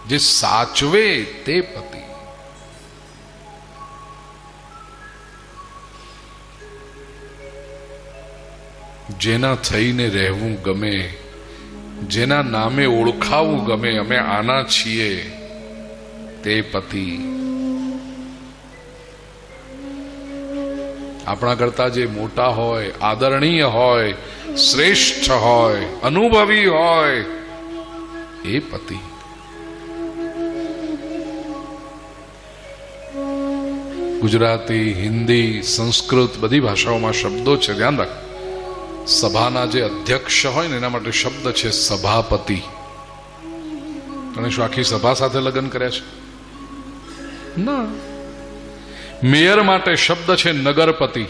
જે સાચવે તે પતિ. જેના થઈને રહેવું ગમે, જેના નામે ઓળખાવું ગમે, અમે આના છીએ તે પતિ. આપણા કરતા જે મોટા હોય, આદરણીય હોય, શ્રેષ્ઠ હોય, અનુભવી હોય એ પતિ. ગુજરાતી, હિન્દી, સંસ્કૃત બધી ભાષાઓમાં શબ્દો છે, ધ્યાન રાખ. સભાના જે અધ્યક્ષ હોય ને એના માટે શબ્દ છે સભાપતિ. તમે શું આખી સભા સાથે લગ્ન કર્યા છે? ના. મેયર માટે શબ્દ છે નગરપતિ,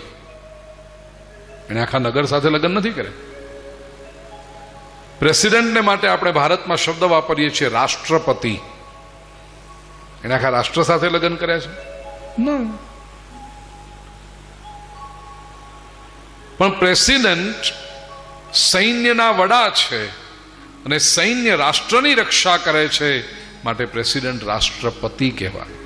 એને આખા નગર સાથે લગ્ન નથી કર્યા. પ્રેસિડેન્ટને માટે આપણે ભારતમાં શબ્દ વાપરીએ છીએ રાષ્ટ્રપતિ, એને આખા રાષ્ટ્ર સાથે લગ્ન કર્યા છે? ના. પણ પ્રેસિડેન્ટ સૈન્યના વડા છે અને સૈન્ય રાષ્ટ્રની રક્ષા કરે છે, માટે પ્રેસિડેન્ટ રાષ્ટ્રપતિ કહેવાય.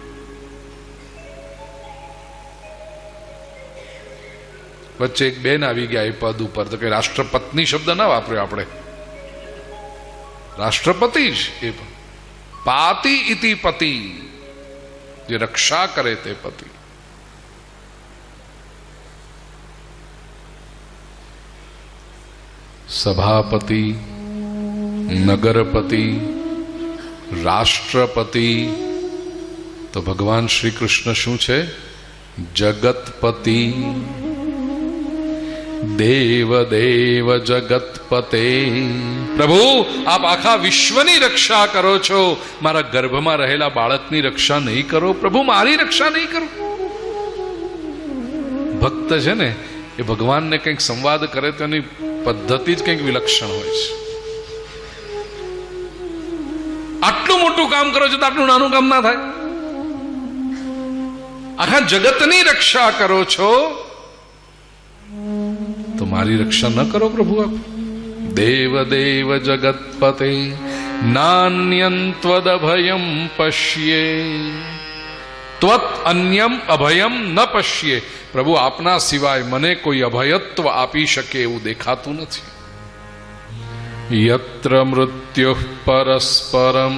વચ્ચે એક બેન આવી ગયા એ પદ ઉપર, તો કે રાષ્ટ્રપત્ની શબ્દ ના વાપર્યો આપણે, રાષ્ટ્રપતિ જ. એ પાતિ ઇતિ પતિ, જે રક્ષા કરે તે પતિ. સભાપતિ, નગરપતિ, રાષ્ટ્રપતિ, તો ભગવાન શ્રી કૃષ્ણ શું છે? જગતપતિ. દેવ દેવ જગતપતે. પ્રભુ, આપ આખા વિશ્વની રક્ષા કરો છો, મારા ગર્ભમાં રહેલા બાળકની રક્ષા નહીં કરો? પ્રભુ, મારી રક્ષા નહીં કરો? ભક્ત છે ને એ ભગવાનને કંઈક સંવાદ કરે તો એની પદ્ધતિ જ કંઈક વિલક્ષણ હોય છે. આટલું મોટું કામ કરો છો તો આટલું નાનું કામ ના થાય? આખા જગતની રક્ષા કરો છો તો મારી રક્ષા ન કરો પ્રભુ આપ? દેવ દેવ જગતપતે નાન્યંત્વદ અભયમ પશ્યે ત્વત અન્યમ અભયમ ન પશ્યે. પ્રભુ, આપના સિવાય મને કોઈ અભયત્વ આપી શકે એવું દેખાતું નથી. યત્ર મૃત્યુઃ પરસ્પરમ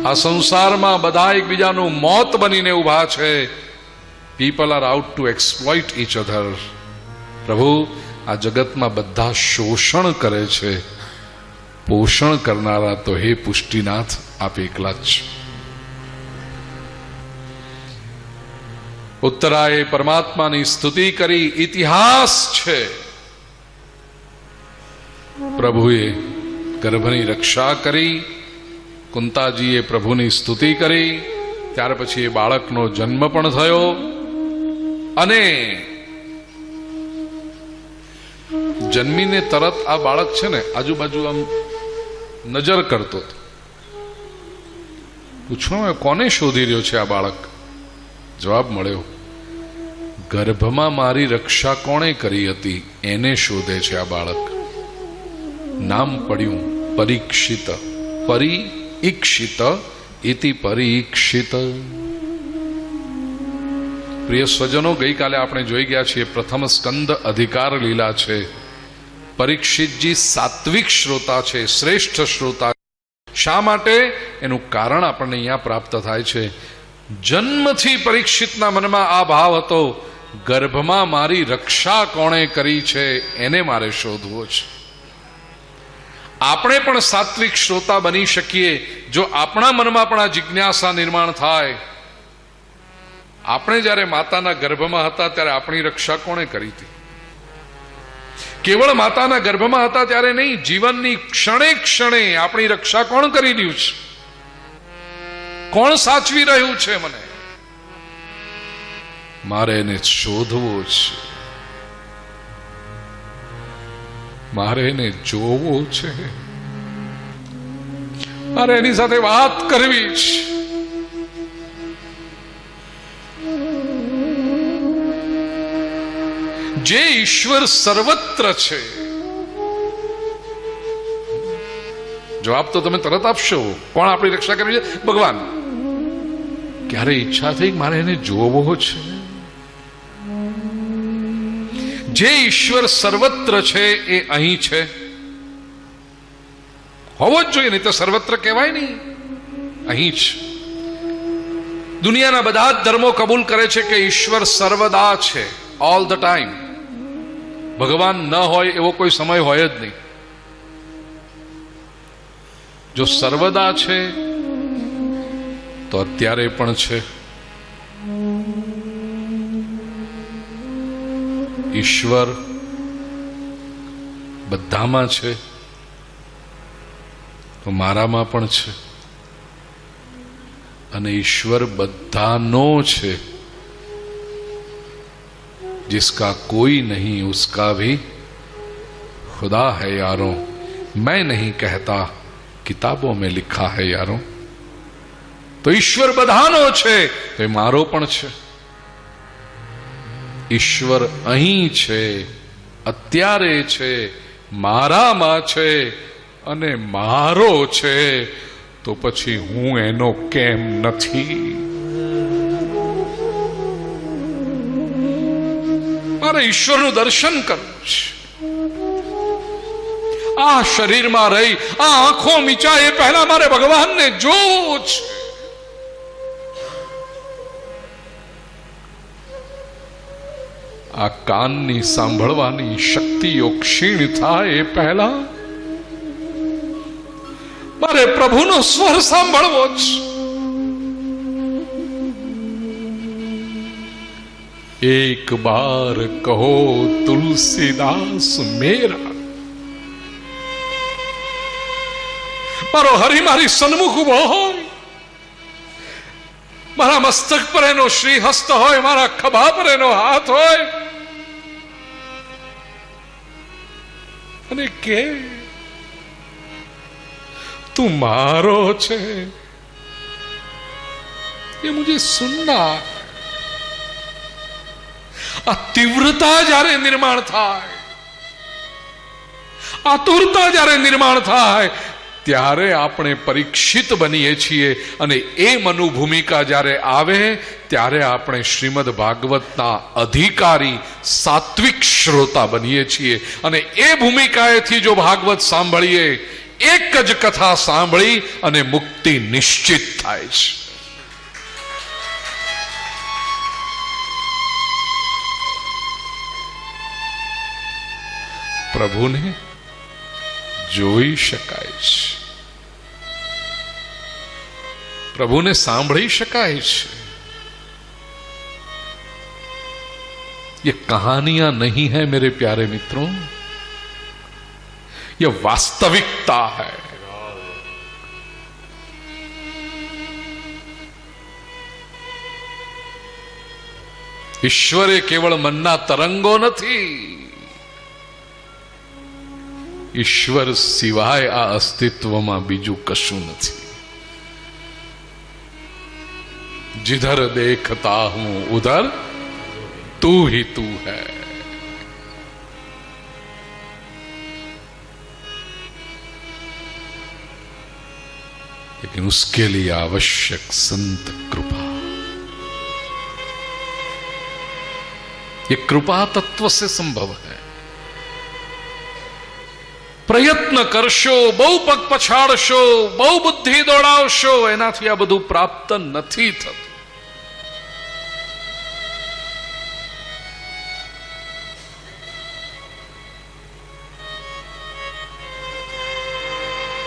આ સંસારમાં બધા એકબીજાનું મોત બનીને ઊભા છે. People are out to exploit each other. પ્રભુ, આ જગતમાં બધા શોષણ કરે છે, પોષણ કરનારા તો હે પુષ્ટિનાથ આપ એકલા જ. ઉત્તરાએ પરમાત્માની સ્તુતિ કરી. ઇતિહાસ છે પ્રભુએ ગર્ભની રક્ષા કરી, કુંતાજીએ પ્રભુની સ્તુતિ કરી, ત્યાર પછી એ બાળકનો જન્મ પણ થયો અને જન્મીને તરત આ બાળક છે ને આજુબાજુ આમ નજર કરતો હતો. પૂછવાનું, કોને શોધી રહ્યો છે આ બાળક? જવાબ મળ્યો, ગર્ભમાં મારી રક્ષા કોણે કરી હતી એને શોધે છે આ બાળક. નામ પડ્યું પરીક્ષિત. પરીક્ષિત ઇતિ પરીક્ષિત. પ્રિય સ્વજનો, ગઈકાલે આપણે જોઈ ગયા છીએ પ્રથમ સ્કંદ અધિકાર લીલા છે. પરીક્ષિતજી સાત્વિક શ્રોતા છે, શ્રેષ્ઠ શ્રોતા. શા માટે? એનું કારણ આપણને અહીંયા પ્રાપ્ત થાય છે. જન્મથી પરીક્ષિતના મનમાં આ ભાવ હતો, ગર્ભમાં મારી રક્ષા કોણે કરી છે એને મારે શોધવો છે. આપણે પણ સાત્વિક શ્રોતા બની શકીએ જો આપણા મનમાં પણ આ જિજ્ઞાસા નિર્માણ થાય. આપણે જ્યારે માતાના ગર્ભમાં હતા ત્યારે આપણી રક્ષા કોણે કરી હતી? કેવળ માતાના ગર્ભમાં હતા ત્યારે નહીં, જીવનની ક્ષણે ક્ષણે આપણી રક્ષા કોણ કરી રહ્યું છે? કોણ સાચવી રહ્યું છે મને? મારે એને શોધવો છે, મારે એને જોવો છે, મારે એની સાથે વાત કરવી છે. જે ઈશ્વર સર્વત્ર છે. જવાબ તો તમે તરત આપશો. કોણ આપણી રક્ષા કરવી છે? ભગવાન. ક્યારે ઈચ્છા થઈ મારે એને જોવો છે? જે ઈશ્વર સર્વત્ર છે એ અહીં છે, હોવો જ જોઈએ, નહીં તો સર્વત્ર કહેવાય નહીં. અહીં જ. દુનિયાના બધા જ ધર્મો કબૂલ કરે છે કે ઈશ્વર સર્વદા છે, ઓલ ધ ટાઈમ. ભગવાન ન હોય એવો કોઈ સમય હોય જ નહીં. જો સર્વદા છે તો અત્યારે પણ છે. ઈશ્વર બધામાં છે તો મારામાં પણ છે, અને ઈશ્વર બધાનો છે. जिसका कोई नहीं उसका भी खुदा है यारों, मैं नहीं कहता किताबों में लिखा है यारों. તો ઈશ્વર બધાનો છે તો એ મારો પણ છે. ઈશ્વર અહીં છે, અત્યારે છે, મારામાં છે અને મારો છે, તો પછી હું એનો કેમ નથી? મારે ઈશ્વરનું દર્શન કરવું છે. આ શરીરમાં રહી આ આંખો મીચા એ પહેલા મારે ભગવાનને જોવું છે. આ કાનની સાંભળવાની શક્તિઓ ક્ષીણ થાય એ પહેલા મારે પ્રભુનો સ્વર સાંભળવો જ. એક બાર કહો તુલસીદાસ મેરા, મારો હરિ મારી સન્મુખ ઉભો હોય, મારા મસ્તક પર એનો શ્રી હસ્ત હોય, મારા ખભા પર એનો હાથ હોય અને કે તું મારો છે, ये मुझे सुनना. આ તીવ્રતા જ્યારે નિર્માણ થાય, આતુરતા જ્યારે નિર્માણ થાય, ત્યારે આપણે પરીક્ષિત બનીએ છીએ. અને એ મનુભૂમિકા જ્યારે આવે ત્યારે આપણે શ્રીમદ ભાગવતના અધિકારી સાત્વિક શ્રોતા બનીએ છીએ. અને એ ભૂમિકાએથી જો ભાગવત સાંભળીએ એક જ કથા સાંભળી અને મુક્તિ નિશ્ચિત થાય છે. પ્રભુને જોઈ શકાય છે, પ્રભુને સાંભળી શકાય છે. ये कहानियां नहीं है मेरे प्यारे मित्रों, ये वास्तविकता है. ईश्वर એ કેવળ મનના તરંગો નથી. ઈશ્વર સિવાય આ અસ્તિત્વમાં બીજું કશું નથી. जिधर देखता हूं उधर तू ही तू है. लेकिन उसके लिए आवश्यक संत कृपा. ये कृपा तत्व से संभव है. પ્રયત્ન કરશો, બહુ પગ પછાડશો, બહુ બુદ્ધિ દોડાવશો, એનાથી આ બધું પ્રાપ્ત નથી થતું.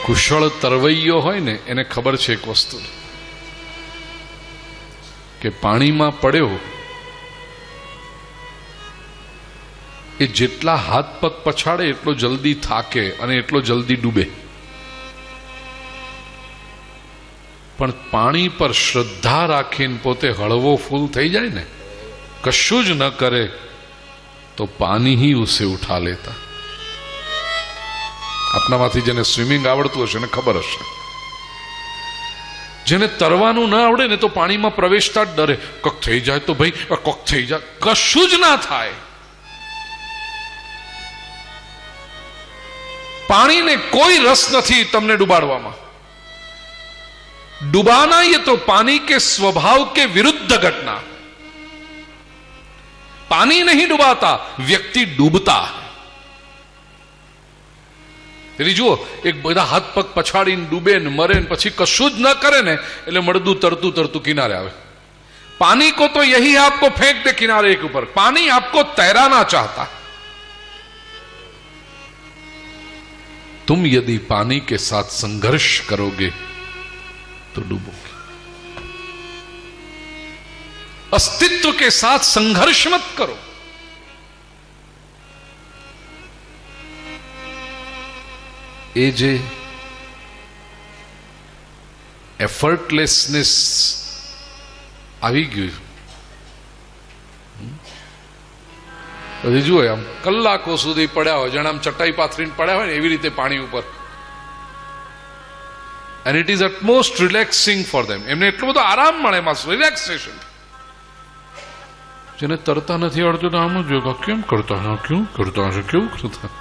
કુશળ તરવૈયો હોય ને એને ખબર છે એક વસ્તુ કે પાણીમાં પડ્યો એ જેટલા હાથ પગ પછાડે એટલો જલ્દી થાકે અને એટલો જલ્દી ડૂબે. પણ પાણી પર શ્રદ્ધા રાખીને પોતે હળવો ફૂલ થઈ જાય ને, કશું જ ન કરે તો પાણી ही उसे उठा लेता. આપનામાંથી જેને સ્વિમિંગ આવડતું હશે ને ખબર હશે, જેને તરવાનું ના આવડે ને તો પાણીમાં પ્રવેશતા જ ડરે, કોક થઈ જાય તો ભાઈ, કોક થઈ જાય, કશું જ ના થાય. પાણીને કોઈ રસ નથી તમને ડુબાડવામાં. डुबाना ये तो पानी के स्वभाव के विरुद्ध घटना. पानी नहीं डुबाता, व्यक्ति डूबता है. એટલે જુઓ, એક બધા હાથ પગ પછાડીને ડૂબે ને મરે ને પછી કશું જ ન કરે ને એટલે મળદું તરતું તરતું કિનારે આવે. पानी को तो यही आपको फेंक दे किनारे के ऊपर. पानी आपको तैराना चाहता. तुम यदि पानी के साथ संघर्ष करोगे तो डूबोगे. अस्तित्व के साथ संघर्ष मत करो. એ જે એફર્ટલેસનેસ આવી ગયું, પછી જુઓ આમ કલાકો સુધી પડ્યા હોય, જાણે આમ ચટાઈ પાથરીને પડ્યા હોય ને એવી રીતે પાણી ઉપર. And it is utmost relaxing for them. એમને એટલો બધો આરામ મળે એમાં, રિલેક્સેશન. જેને તરતા નથી આવડતું આમ જ જોયું કેમ કરતા હશે, કેવું કરતા હશે, કેવું કરતા,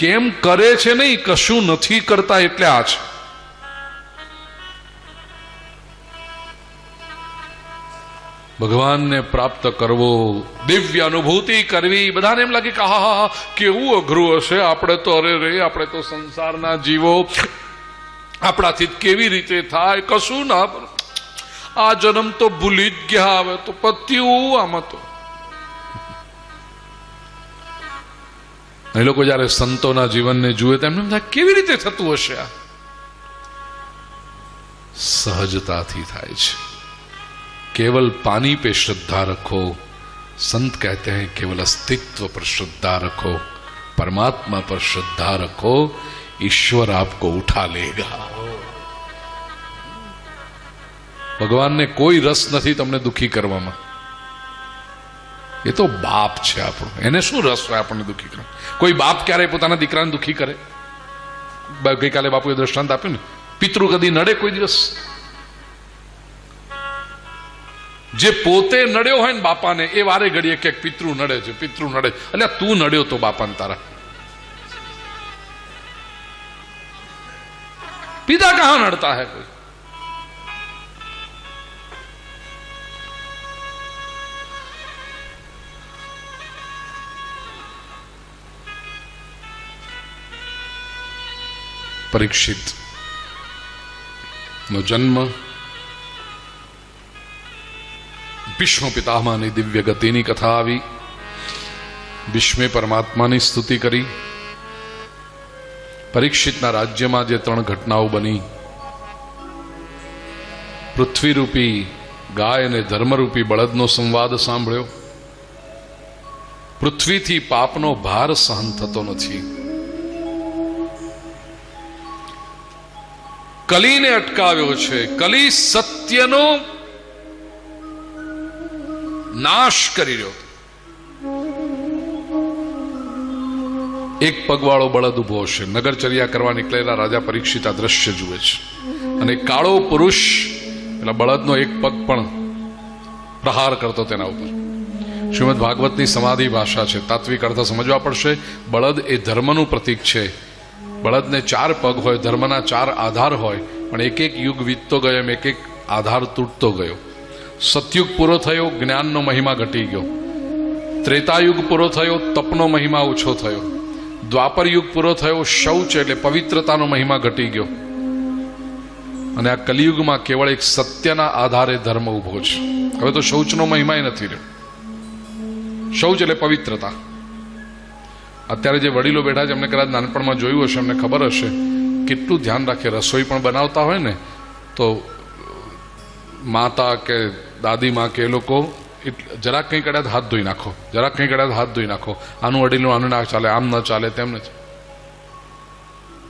કેમ કરે છે નહીં, કશું નથી કરતા એટલે આ છે. ભગવાનને પ્રાપ્ત કરવો, દિવ્ય અનુભૂતિ કરવી, બધાને એમ લાગે કે હા હા કેવું અઘરું હશે, આપણે તો અરે રે, આપણે તો સંસારના જીવો, આપણાથી કેવી રીતે થાય, કશું ના, આ જન્મ તો ભૂલી જ ગયા, હવે તો પત્યું આમાં તો. એ લોકો જયારે સંતોના જીવનને જુએ તો એમને થાય કેવી રીતે થતું હશે. આ સહજતાથી થાય છે. केवल पानी पे श्रद्धा रखो. संत कहते हैं केवल अस्तित्व पर श्रद्धा रखो, परमात्मा पर श्रद्धा रखो, ईश्वर आपको उठा लेगा. ભગવાનને કોઈ રસ નથી તમને દુખી કરવામાં. એ તો બાપ છે આપણો, એને શું રસ હોય આપણને દુખી કરવા. કોઈ બાપ ક્યારે પોતાના દીકરાને દુખી કરે? ગઈકાલે બાપુએ દ્રષ્ટાંત આપ્યું ને, પિતૃ કદી નડે કોઈ દિવસ? જે પોતે નડ્યો હોય ને બાપાને, એ વારે ઘડીએ કે પિતૃ નડે છે, પિતૃ નડે. એટલે તું નડ્યો તો બાપાને તારા. પિતા કહાં નડતા હૈ કોઈ? પરીક્ષિત નો જન્મ, ભીષ્મ પિતામહની દિવ્ય ગતિની કથા આવી, ભીષ્મે પરમાત્માની સ્તુતિ કરી, પરીક્ષિતના રાજ્યમાં જે 3 ઘટનાઓ બની, પૃથ્વીરૂપી ગાય અને ધર્મરૂપી બળદનો સંવાદ સાંભળ્યો. પૃથ્વીથી પાપનો ભાર સહન થતો નથી. કલીને અટકાવ્યો છે. કલી સત્યનો નાશ કરી રહ્યો. એક પગવાળો બળદ ઉભો છે. નગરચર્યા કરવા નીકળેલા રાજા પરીક્ષિત આ દ્રશ્ય જુએ છે, અને કાળો પુરુષ પેલા બળદનો એક પગ પણ પ્રહાર કરતો તેના ઉપર. શ્રીમદ ભાગવતની સમાધિ ભાષા છે, તાત્વિક અર્થ સમજવા પડશે. બળદ એ ધર્મનું પ્રતીક છે. બળદને 4 પગ હોય, ધર્મના 4 આધાર હોય, પણ એક એક યુગ વીતતો ગયો એમ એક એક આધાર તૂટતો ગયો. સતયુગ પૂરો થયો, જ્ઞાનનો મહિમા ઘટી ગયો. ત્રેતાયુગ પૂરો થયો, તપનો મહિમા ઓછો થયો. દ્વાપર યુગ પૂરો થયો, શૌચ એટલે પવિત્રતાનો મહિમા ઘટી ગયો. અને આ કલિયુગમાં કેવળ એક સત્યના આધારે ધર્મ ઉભો છે. હવે તો શૌચનો મહિમા નથી રહ્યો. શૌચ એટલે પવિત્રતા. અત્યારે જે વડીલો બેઠા છે, એમને કદાચ નાનપણમાં જોયું હશે, એમને ખબર હશે કેટલું ધ્યાન રાખે. રસોઈ પણ બનાવતા હોય ને તો માતા કે દાદીમાં કે એ લોકો જરાક કંઈ કદાચ હાથ ધોઈ નાખો, જરાક કંઈ કદાચ હાથ ધોઈ નાખો, આનું વડીલું આનું ના ચાલે, આમ ન ચાલે, તેમ ન ચાલે.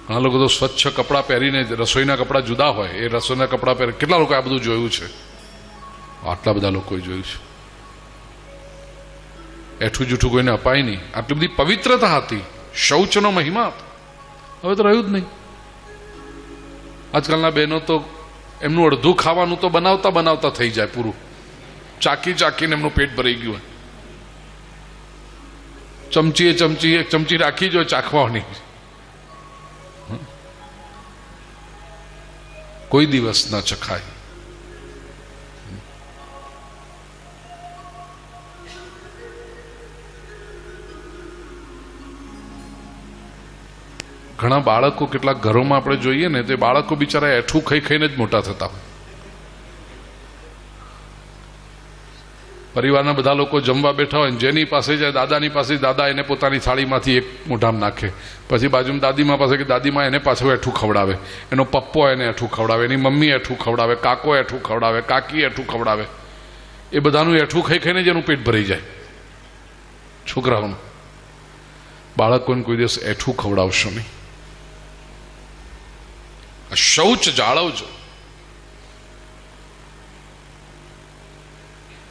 ઘણા લોકો તો સ્વચ્છ કપડાં પહેરીને, રસોઈના કપડાં જુદા હોય, એ રસોઈના કપડાં પહેરે. કેટલા લોકો આ બધું જોયું છે? આટલા બધા લોકોએ જોયું છે. એઠું જૂઠું કોઈને અપાય નહીં. આટલી બધી પવિત્રતા હતી, શૌચનો મહિમા હતો. હવે તો રહ્યું જ નહીં. આજકાલના બહેનો તો એમનું અડધું ખાવાનું તો બનાવતા બનાવતા થઈ જાય પૂરું. ચાકી ચાકીને એમનું પેટ ભરાઈ ગયું હોય. એક ચમચી રાખી જ હોય ચાખવાની. કોઈ દિવસ ન ચખાય. ઘણા બાળકો, કેટલાક ઘરોમાં આપણે જોઈએ ને, તે બાળકો બિચારા એઠું ખાઈ ખાઈને જ મોટા થતા હોય. પરિવારના બધા લોકો જમવા બેઠા હોય, જેની પાસે જાય દાદાની પાસે, દાદા એને પોતાની થાળીમાંથી એક મોઢામાં નાખે. પછી બાજુમાં દાદીમા પાસે કે દાદીમા એને પાછું એઠું ખવડાવે. એનો પપ્પો એને એઠું ખવડાવે, એની મમ્મી એઠું ખવડાવે, કાકો એઠું ખવડાવે, કાકી એઠું ખવડાવે. એ બધાનું એઠું ખાઈ ખાઈને જ એનું પેટ ભરાઈ જાય છોકરાઓનું. બાળકોને કોઈ દિવસ એઠું ખવડાવશો નહીં. શૌચ જાળવજો.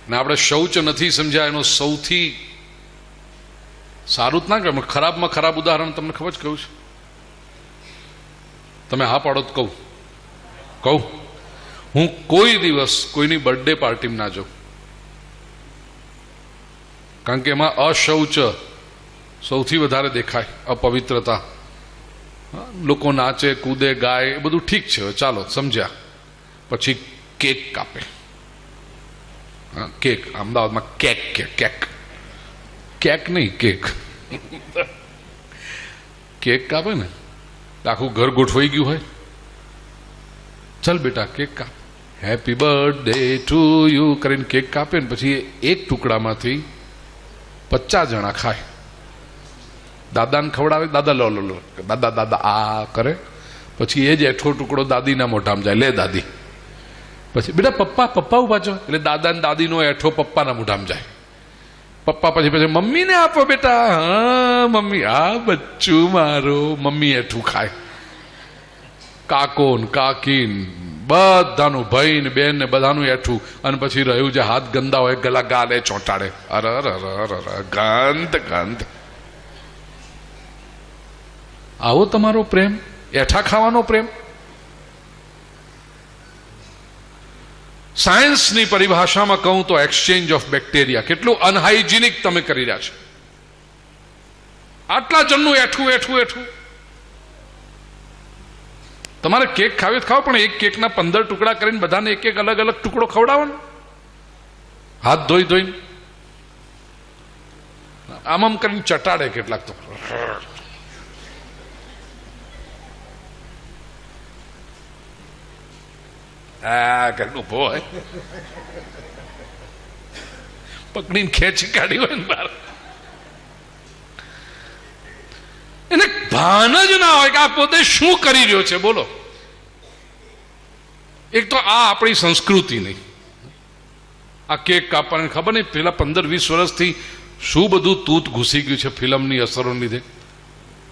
ને આપણે શૌચ નથી સમજ્યા એનું સૌથી સારું જ ના કહેવાય. ખરાબમાં ખરાબ ઉદાહરણ તમને ખબર જ કહું છું. તમે હા પાડો તો કહું. હું કોઈ દિવસ કોઈની બર્થડે પાર્ટીમાં ના જાઉં, કારણ કે એમાં અશૌચ સૌથી વધારે દેખાય. અપવિત્રતા. લોકો નાચે, કૂદે, ગાય, એ બધું ઠીક છે, ચાલો સમજ્યા. પછી કેક કાપે. કેક અમદાવાદમાં કેક કે કેક કેક નહીં, કેક. કેક કાપે ને આખું ઘર ગોઠવાઈ ગયું હોય. ચાલ બેટા કેક કાપ, હેપી બર્થડે ટુ યુ કરીને કેક કાપે ને પછી એક ટુકડામાંથી 50 જણા ખાય. દાદાને ખવડાવે, દાદા લો લો લો, દાદા દાદા આ કરે. પછી એ જ એઠો ટુકડો દાદીના મોઢામાં જાય, લે દાદી. પછી બેટા પપ્પા પપ્પા ઉભા છો, એટલે દાદા ને દાદીનો એઠો પપ્પાના મોઢામાં જાય. પપ્પા પછી મમ્મીને આપો બેટા. હા મમ્મી, આ બચ્ચું મારો. મમ્મી એઠું ખાય. કાકો ને કાકી ને બધાનું, ભાઈ ને બેન ને બધાનું એઠું. અને પછી રહ્યું જે હાથ ગંદા હોય ગલા ગાલે ચોંટાડે. અરે ગંધ ગંધ. આવો તમારો પ્રેમ? એઠા ખાવાનો પ્રેમ? સાયન્સની પરિભાષામાં કહું તો એક્સચેન્જ ઓફ બેક્ટેરિયા. કેટલું અનહાઇજીનિક તમે કરી રહ્યા છો. આટલા જણનું એઠું એઠું એઠું. તમારે કેક ખાવી ખાવ, પણ એક કેકના 15 ટુકડા કરીને બધાને એક એક અલગ અલગ ટુકડો ખવડાવવાનો, હાથ ધોઈ ધોઈને. આમ આમ કરીને ચટાડે કેટલાક તો. કરીને ઉભો હોય, પકડીને ખેંચી કાઢી હોય ને બહાર, એને ભાન જ ના હોય કે આ પોતે શું કરી રહ્યો છે. બોલો, એક તો આ આપણી સંસ્કૃતિ નહીં. આ કેક કાપવાની ખબર નહીં પેલા 15-20 વર્ષથી શું બધું તૂત ઘૂસી ગયું છે ફિલ્મની અસરો લીધે.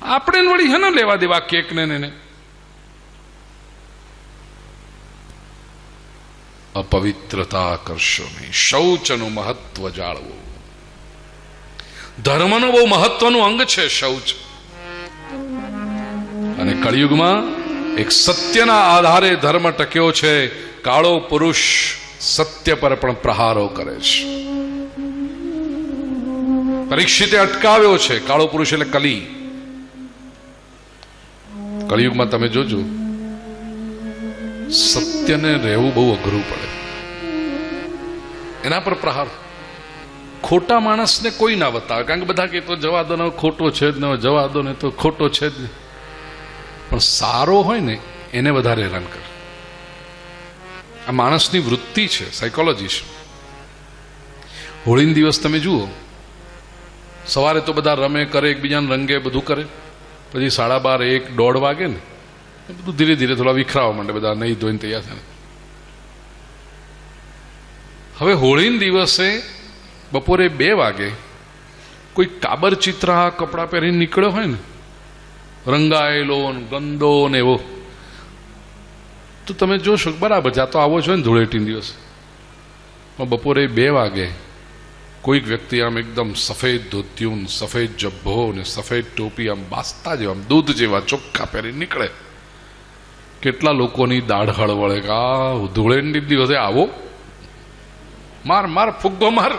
આપણે વળી હે ને લેવા દેવા કેક ને અપવિત્રતા કરશો નહીં. શૌચનું મહત્વ જાળવો. ધર્મનું બહુ મહત્વનું અંગ છે શૌચ. અને કળિયુગમાં એક સત્યના આધારે ધર્મ ટક્યો છે. કાળો પુરુષ સત્ય પર પણ પ્રહારો કરે છે. પરીક્ષિતે અટકાવ્યો છે કાળો પુરુષ એટલે કલી. કળિયુગમાં તમે જોજો સત્યને રહેવું બહુ અઘરું પડે. એના પર પ્રહાર. ખોટા માણસને કોઈ ના બતાવે, કારણ કે બધા કે તો જવા દો ને, ખોટો છે જ ને, જવા દો ને તો ખોટો છે જ ને. પણ સારો હોય ને એને વધારે હેરાન કરે. આ માણસની વૃત્તિ છે, સાયકોલોજી છે. હોળીનો દિવસ તમે જુઓ, સવારે તો બધા રમે કરે, એકબીજાને રંગે, બધું કરે. પછી 12:30, 1-1:30 વાગે ને બધું ધીરે ધીરે થોડા વિખરાવા માંડે, બધા નહીં ધોઈને તૈયાર થાય. હવે હોળીના દિવસે બપોરે 2 વાગે કોઈ કાબર ચિત્રા કપડાં પહેરીને નીકળ્યો હોય ને, રંગાયેલો ને ગંદો ને એવો, તો તમે જોશો બરાબર જાતો આવો છો ને ધૂળેટીના દિવસે. બપોરે 2 વાગે કોઈક વ્યક્તિ આમ એકદમ સફેદ ધોતિયું, સફેદ જબ્ભો ને સફેદ ટોપી, આમ બાસ્તા જેવા, આમ દૂધ જેવા ચોખ્ખા પહેરી નીકળે. કેટલા લોકોની દાઢ હળવળે કે આ ધૂળેટી દિવસે આવો, માર માર ફુગ્ગો માર,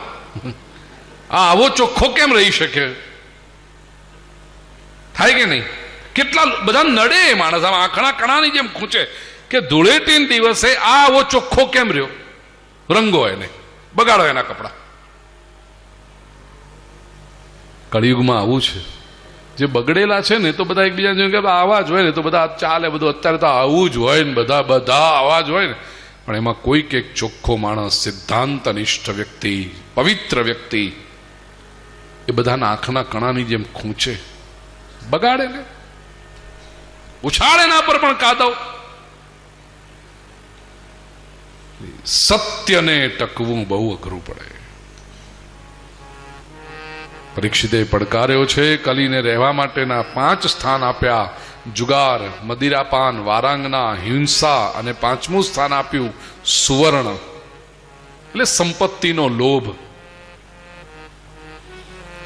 આ આવો ચોખ્ખો કેમ રહી શકે? થાય કે નહીં? કેટલા બધા નડે માણસ, આમ આંખણા કણાની જેમ ખૂંચે કે ધૂળેટી દિવસે આ આવો ચોખ્ખો કેમ રહ્યો? રંગો એને, બગાડો એના કપડા. કળિયુગમાં આવું છે. જે બગડેલા છે ને તો બધા એકબીજા જોઈને કે આવા જ હોય ને તો બધા ચાલે, બધું અત્યારે તો આવું જ હોય ને, બધા આવા જ હોય ને. પણ એમાં કોઈક એક ચોખ્ખો માણસ, સિદ્ધાંતનિષ્ઠ વ્યક્તિ, પવિત્ર વ્યક્તિ, એ બધાના આંખના કણાની જેમ ખૂંચે, બગાડે ને, ઉછાળે એના પર પણ કાદવ. સત્યને ટકવું બહુ અઘરું પડે. પરીક્ષિતે પડકાર્યો છે. કલીને રહેવા માટેના 5 સ્થાન આપ્યા: જુગાર, મદિરાપાન, વારાંગના, હિંસા, અને 5મું સ્થાન આપ્યું સુવર્ણ, એટલે સંપત્તિનો લોભ.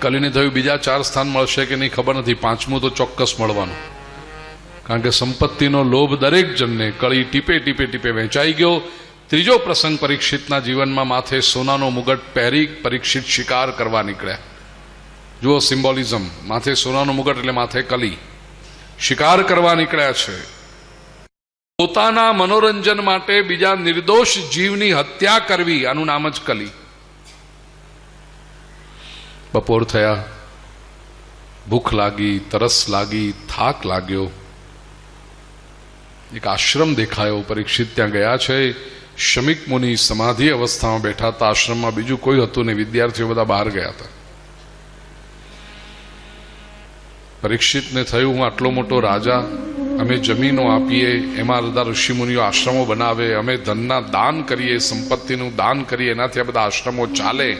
કલીને થયું બીજા 4 સ્થાન મળશે કે નહીં ખબર નથી, 5મું તો ચોક્કસ મળવાનું, કારણ કે સંપત્તિનો લોભ દરેક જણને. કળી ટીપે ટીપે ટીપે વહેંચાઈ ગયો. ત્રીજો પ્રસંગ પરીક્ષિતના જીવનમાં, માથે સોનાનો મુગટ પહેરી પરીક્ષિત શિકાર કરવા નીકળ્યા. જુઓ સિમ્બોલિઝમ, માથે સોનાનો મુગટ એટલે માથે કલી, શિકાર કરવા નીકળ્યા છે. પોતાના મનોરંજન માટે બીજા નિર્દોષ જીવની હત્યા કરવી, આનું નામ જ કલી. બપોર થયા, ભૂખ લાગી, તરસ લાગી, થાક લાગ્યો. એક આશ્રમ દેખાયો. પરીક્ષિત ત્યાં ગયા છે. શમીક મુનિ સમાધિ અવસ્થામાં બેઠા હતા. આશ્રમમાં બીજું કોઈ હતું ને, વિદ્યાર્થીઓ બધા બહાર ગયા હતા. પરીક્ષિતને થયું, હું આટલો મોટો રાજા, અમે જમીનો આપીએ, એમાં બધા ઋષિમુનિઓ આશ્રમો બનાવે, અમે ધનના દાન કરીએ, સંપત્તિનું દાન કરીએ, એનાથી આ બધા આશ્રમો ચાલે,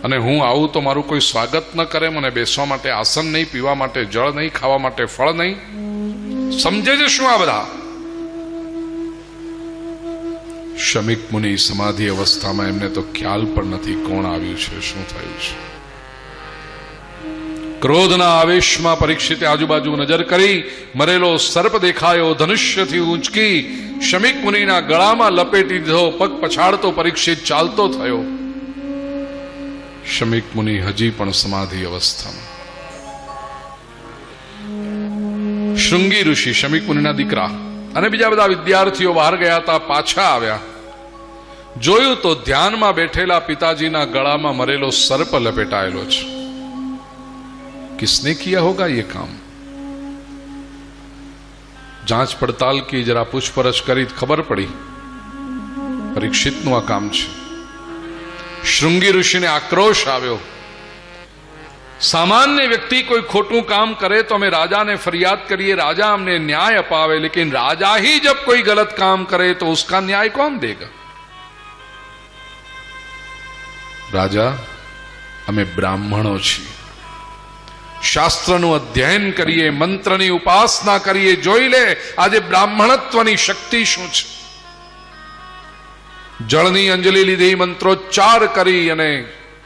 અને હું આવું તો મારું કોઈ સ્વાગત ન કરે, મને બેસવા માટે આસન નહીં, પીવા માટે જળ નહીં, ખાવા માટે ફળ નહીં. સમજે છે શું આ બધા? શમીક મુનિ સમાધિ અવસ્થામાં, એમને તો ખ્યાલ પણ નથી કોણ આવ્યું છે, શું થયું છે. ક્રોધના આવેશમાં પરીક્ષિતે આજુબાજુ નજર કરી. મરેલો સર્પ દેખાયો, ધનુષ્યથી ઊંચકી શમીક મુનિના ગળામાં લપેટી દીધો. પગ પછાડતો પરીક્ષિત ચાલતો થયો. શમીક મુનિ હજી પણ સમાધિ અવસ્થામાં. શૃંગી ઋષિ, શમીક મુનિના દીકરા, અને બીજા બધા વિદ્યાર્થીઓ બહાર ગયા હતા. પાછા આવ્યા, જોયું તો ધ્યાનમાં બેઠેલા પિતાજીના ગળામાં મરેલો સર્પ લપેટાયેલો છે. किसने किया होगा ये काम? जांच पड़ताल की, जरा पूछपरछ करी, खबर पड़ी परीक्षितનું આ કામ છે। શૃંગી ઋષિને આક્રોશ આવ્યો, सामान्य व्यक्ति कोई खोटू काम करे तो हमें राजा ने फरियाद करिए, राजा हमने न्याय अपावे, लेकिन राजा ही जब कोई गलत काम करे तो उसका न्याय कौन देगा? राजा, हमें ब्राह्मणों छीए, શાસ્ત્રનું અધ્યયન કરીએ, મંત્રની ઉપાસના કરીએ, જોઈ લે આજે બ્રાહ્મણત્વની શક્તિ શું છે। જળની અંજલિ લીધી, મંત્રોચ્ચાર કરી અને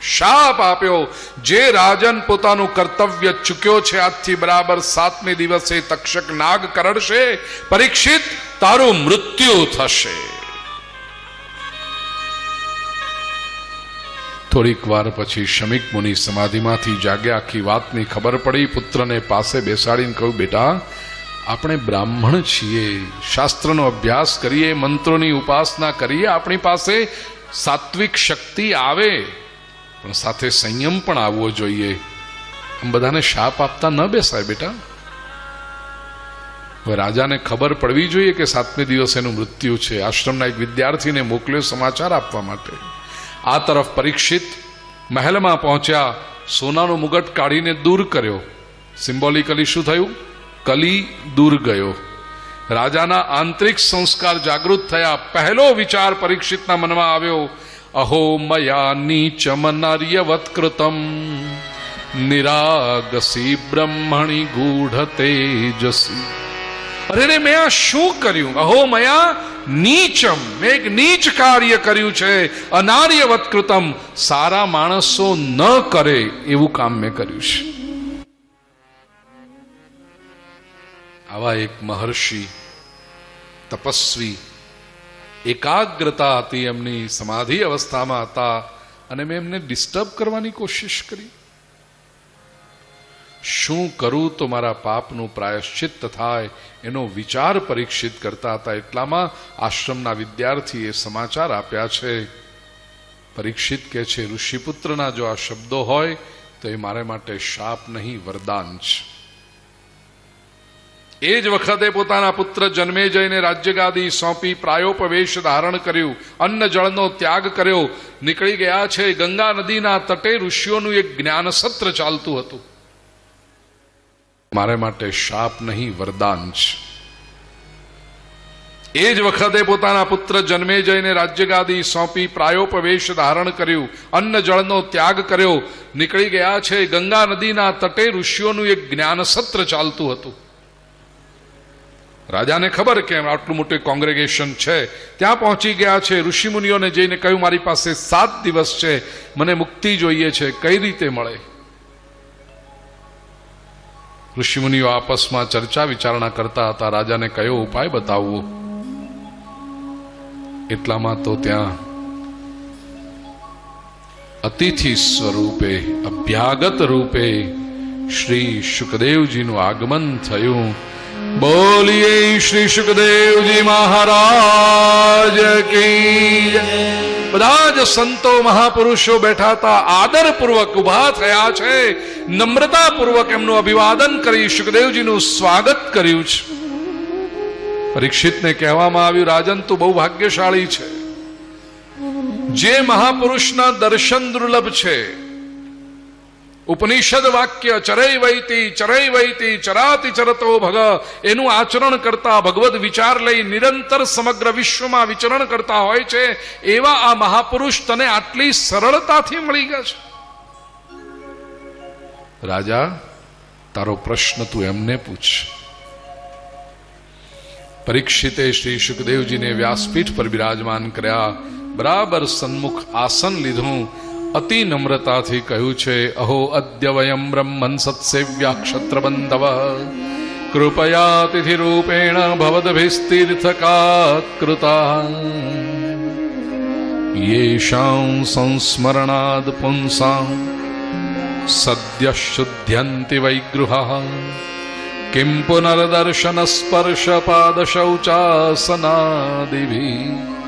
શાપ આપ્યો, જે રાજન પોતાનું કર્તવ્ય ચૂક્યો છે, આજથી બરાબર 7મે દિવસે તક્ષક નાગ કરડશે, પરીક્ષિત તારું મૃત્યુ થશે। થોડીક વાર પછી શમીક મુનિ સમાધિમાંથી જાગ્યા, આખી વાતની ખબર પડી, પુત્રને પાસે બેસાડીને કહ્યું, બેટા આપણે બ્રાહ્મણ છીએ, શાસ્ત્રનો અભ્યાસ કરીએ, મંત્રોની ઉપાસના કરીએ, આપણી પાસે સાત્વિક શક્તિ આવે, પણ સાથે સંયમ પણ આવવો જોઈએ। આમ બધાને શાપ આપતા ન બેસાય બેટા। હવે રાજાને ખબર પડવી જોઈએ કે 7મે દિવસે એનું મૃત્યુ છે। આશ્રમના એક વિદ્યાર્થીને મોકલ્યો સમાચાર આપવા માટે। આ તરફ પરીક્ષિત મહેલમાં પહોંચ્યા, સોનાનો મુગટ કાઢીને દૂર કર્યો, સિમ્બોલિકલી શું થયું? કલી દૂર ગયો। રાજાના આંતરિક સંસ્કાર જાગૃત થયા। પહેલો વિચાર પરીક્ષિતના મનમાં આવ્યો, અહો મયા નીચમ નાર્યવત કૃતમ નિરાગસી બ્રહ્મણી ગૂઢ તેજસી। અરે રે, મેં આ શું કર્યું? અહો મયા નીચમ, મેં એક નીચ કાર્ય કર્યું છે। અનાર્યવત કૃતમ, સારા માણસો ન કરે એવું કામ મેં કર્યું છે। આવા એક મહર્ષિ તપસ્વી, એકાગ્રતા હતી એમની, સમાધિ અવસ્થામાં હતા, અને મેં એમને ડિસ્ટર્બ કરવાની કોશિશ કરી। શું કરું તો મારા પાપનું પ્રાયશ્ચિત્ત થાય એનો વિચાર પરીક્ષિત કરતા હતા। એટલામાં આશ્રમના વિદ્યાર્થીએ સમાચાર આપ્યા છે। પરીક્ષિત કહે છે, ઋષિપુત્રના જો આ શબ્દો હોય તો એ મારે માટે શાપ નહીં, વરદાન છે। એ જ વખતે પોતાના પુત્ર જન્મેજયને રાજ્યગાદી સોંપી, પ્રાયોપવેશ ધારણ કર્યું, અન્ન જળનો ત્યાગ કર્યો, નીકળી ગયા છે ગંગા નદીના તટે। ઋષિઓનું એક જ્ઞાન સત્ર ચાલતું હતું। મારે માટે શાપ નહીં, વરદાન છે। એ જ વખતે પોતાના પુત્ર જન્મેજયને રાજ્યગાદી સોંપી, પ્રાયોપવેશ ધારણ કર્યું, અન્ન જળનો ત્યાગ કર્યો, નીકળી ગયા છે ગંગા નદીના તટે। ઋષિઓનું એક જ્ઞાન સત્ર ચાલતું હતું। રાજાને ખબર કે આટલું મોટું કોંગ્રેગેશન છે, ત્યાં પહોંચી ગયા છે। ઋષિમુનિઓને જઈને કહ્યું, મારી પાસે 7 દિવસ છે, મને મુક્તિ જોઈએ છે, કઈ રીતે મળે? ઋષિમુનિઓ આપસમાં ચર્ચા વિચારણા કરતા હતા। રાજાને કયો ઉપાય બતાવવો? એટલામાં તો ત્યાં અતિથિ સ્વરૂપે, અભ્યાગત રૂપે શ્રી શુકદેવજીનું આગમન થયું। બોલીએ શ્રી શુકદેવજી મહારાજ કી જય। બધા જ સંતો મહાપુરુષો બેઠા હતા, આદરપૂર્વક ઉભા થયા છે, નમ્રતાપૂર્વક એમનું અભિવાદન કરી શુકદેવજીનું સ્વાગત કર્યું છે। પરીક્ષિતને કહેવામાં આવ્યું, રાજન તું બહુ ભાગ્યશાળી છે, જે મહાપુરુષના દર્શન દુર્લભ છે। ઉપનિષદ વાક્ય ચરૈવૈતિ ચરાતિ ચરતો ભગ, એનું આચરણ કરતા, ભગવદ વિચાર લઈ નિરંતર સમગ્ર વિશ્વમાં વિચરણ કરતા હોય છે, એવા આ મહાપુરુષ તને આટલી સરળતાથી મળી ગયા છે। રાજા, તારો પ્રશ્ન તું એમને પૂછ। પરીક્ષિતે શ્રી શુકદેવજીને વ્યાસપીઠ પર બિરાજમાન કર્યા, બરાબર સન્મુખ આસન લીધું, અતિ નમ્રતાથી કહ્યું છે, અહો અદ્ય વયમ બ્રહ્મન સત્સેવ્યા ક્ષત્રબંધવ કૃપયા તિથિ રૂપેણ ભવદભિસ્તીર્થકાકૃતા યેષાં સંસ્મરણાદ પુંસાં સદ્ય શુદ્ધ્યન્તિ વૈગૃહઃ કિં પુનર્દર્શન સ્પર્શ પાદ શૌચાસનાદિભિઃ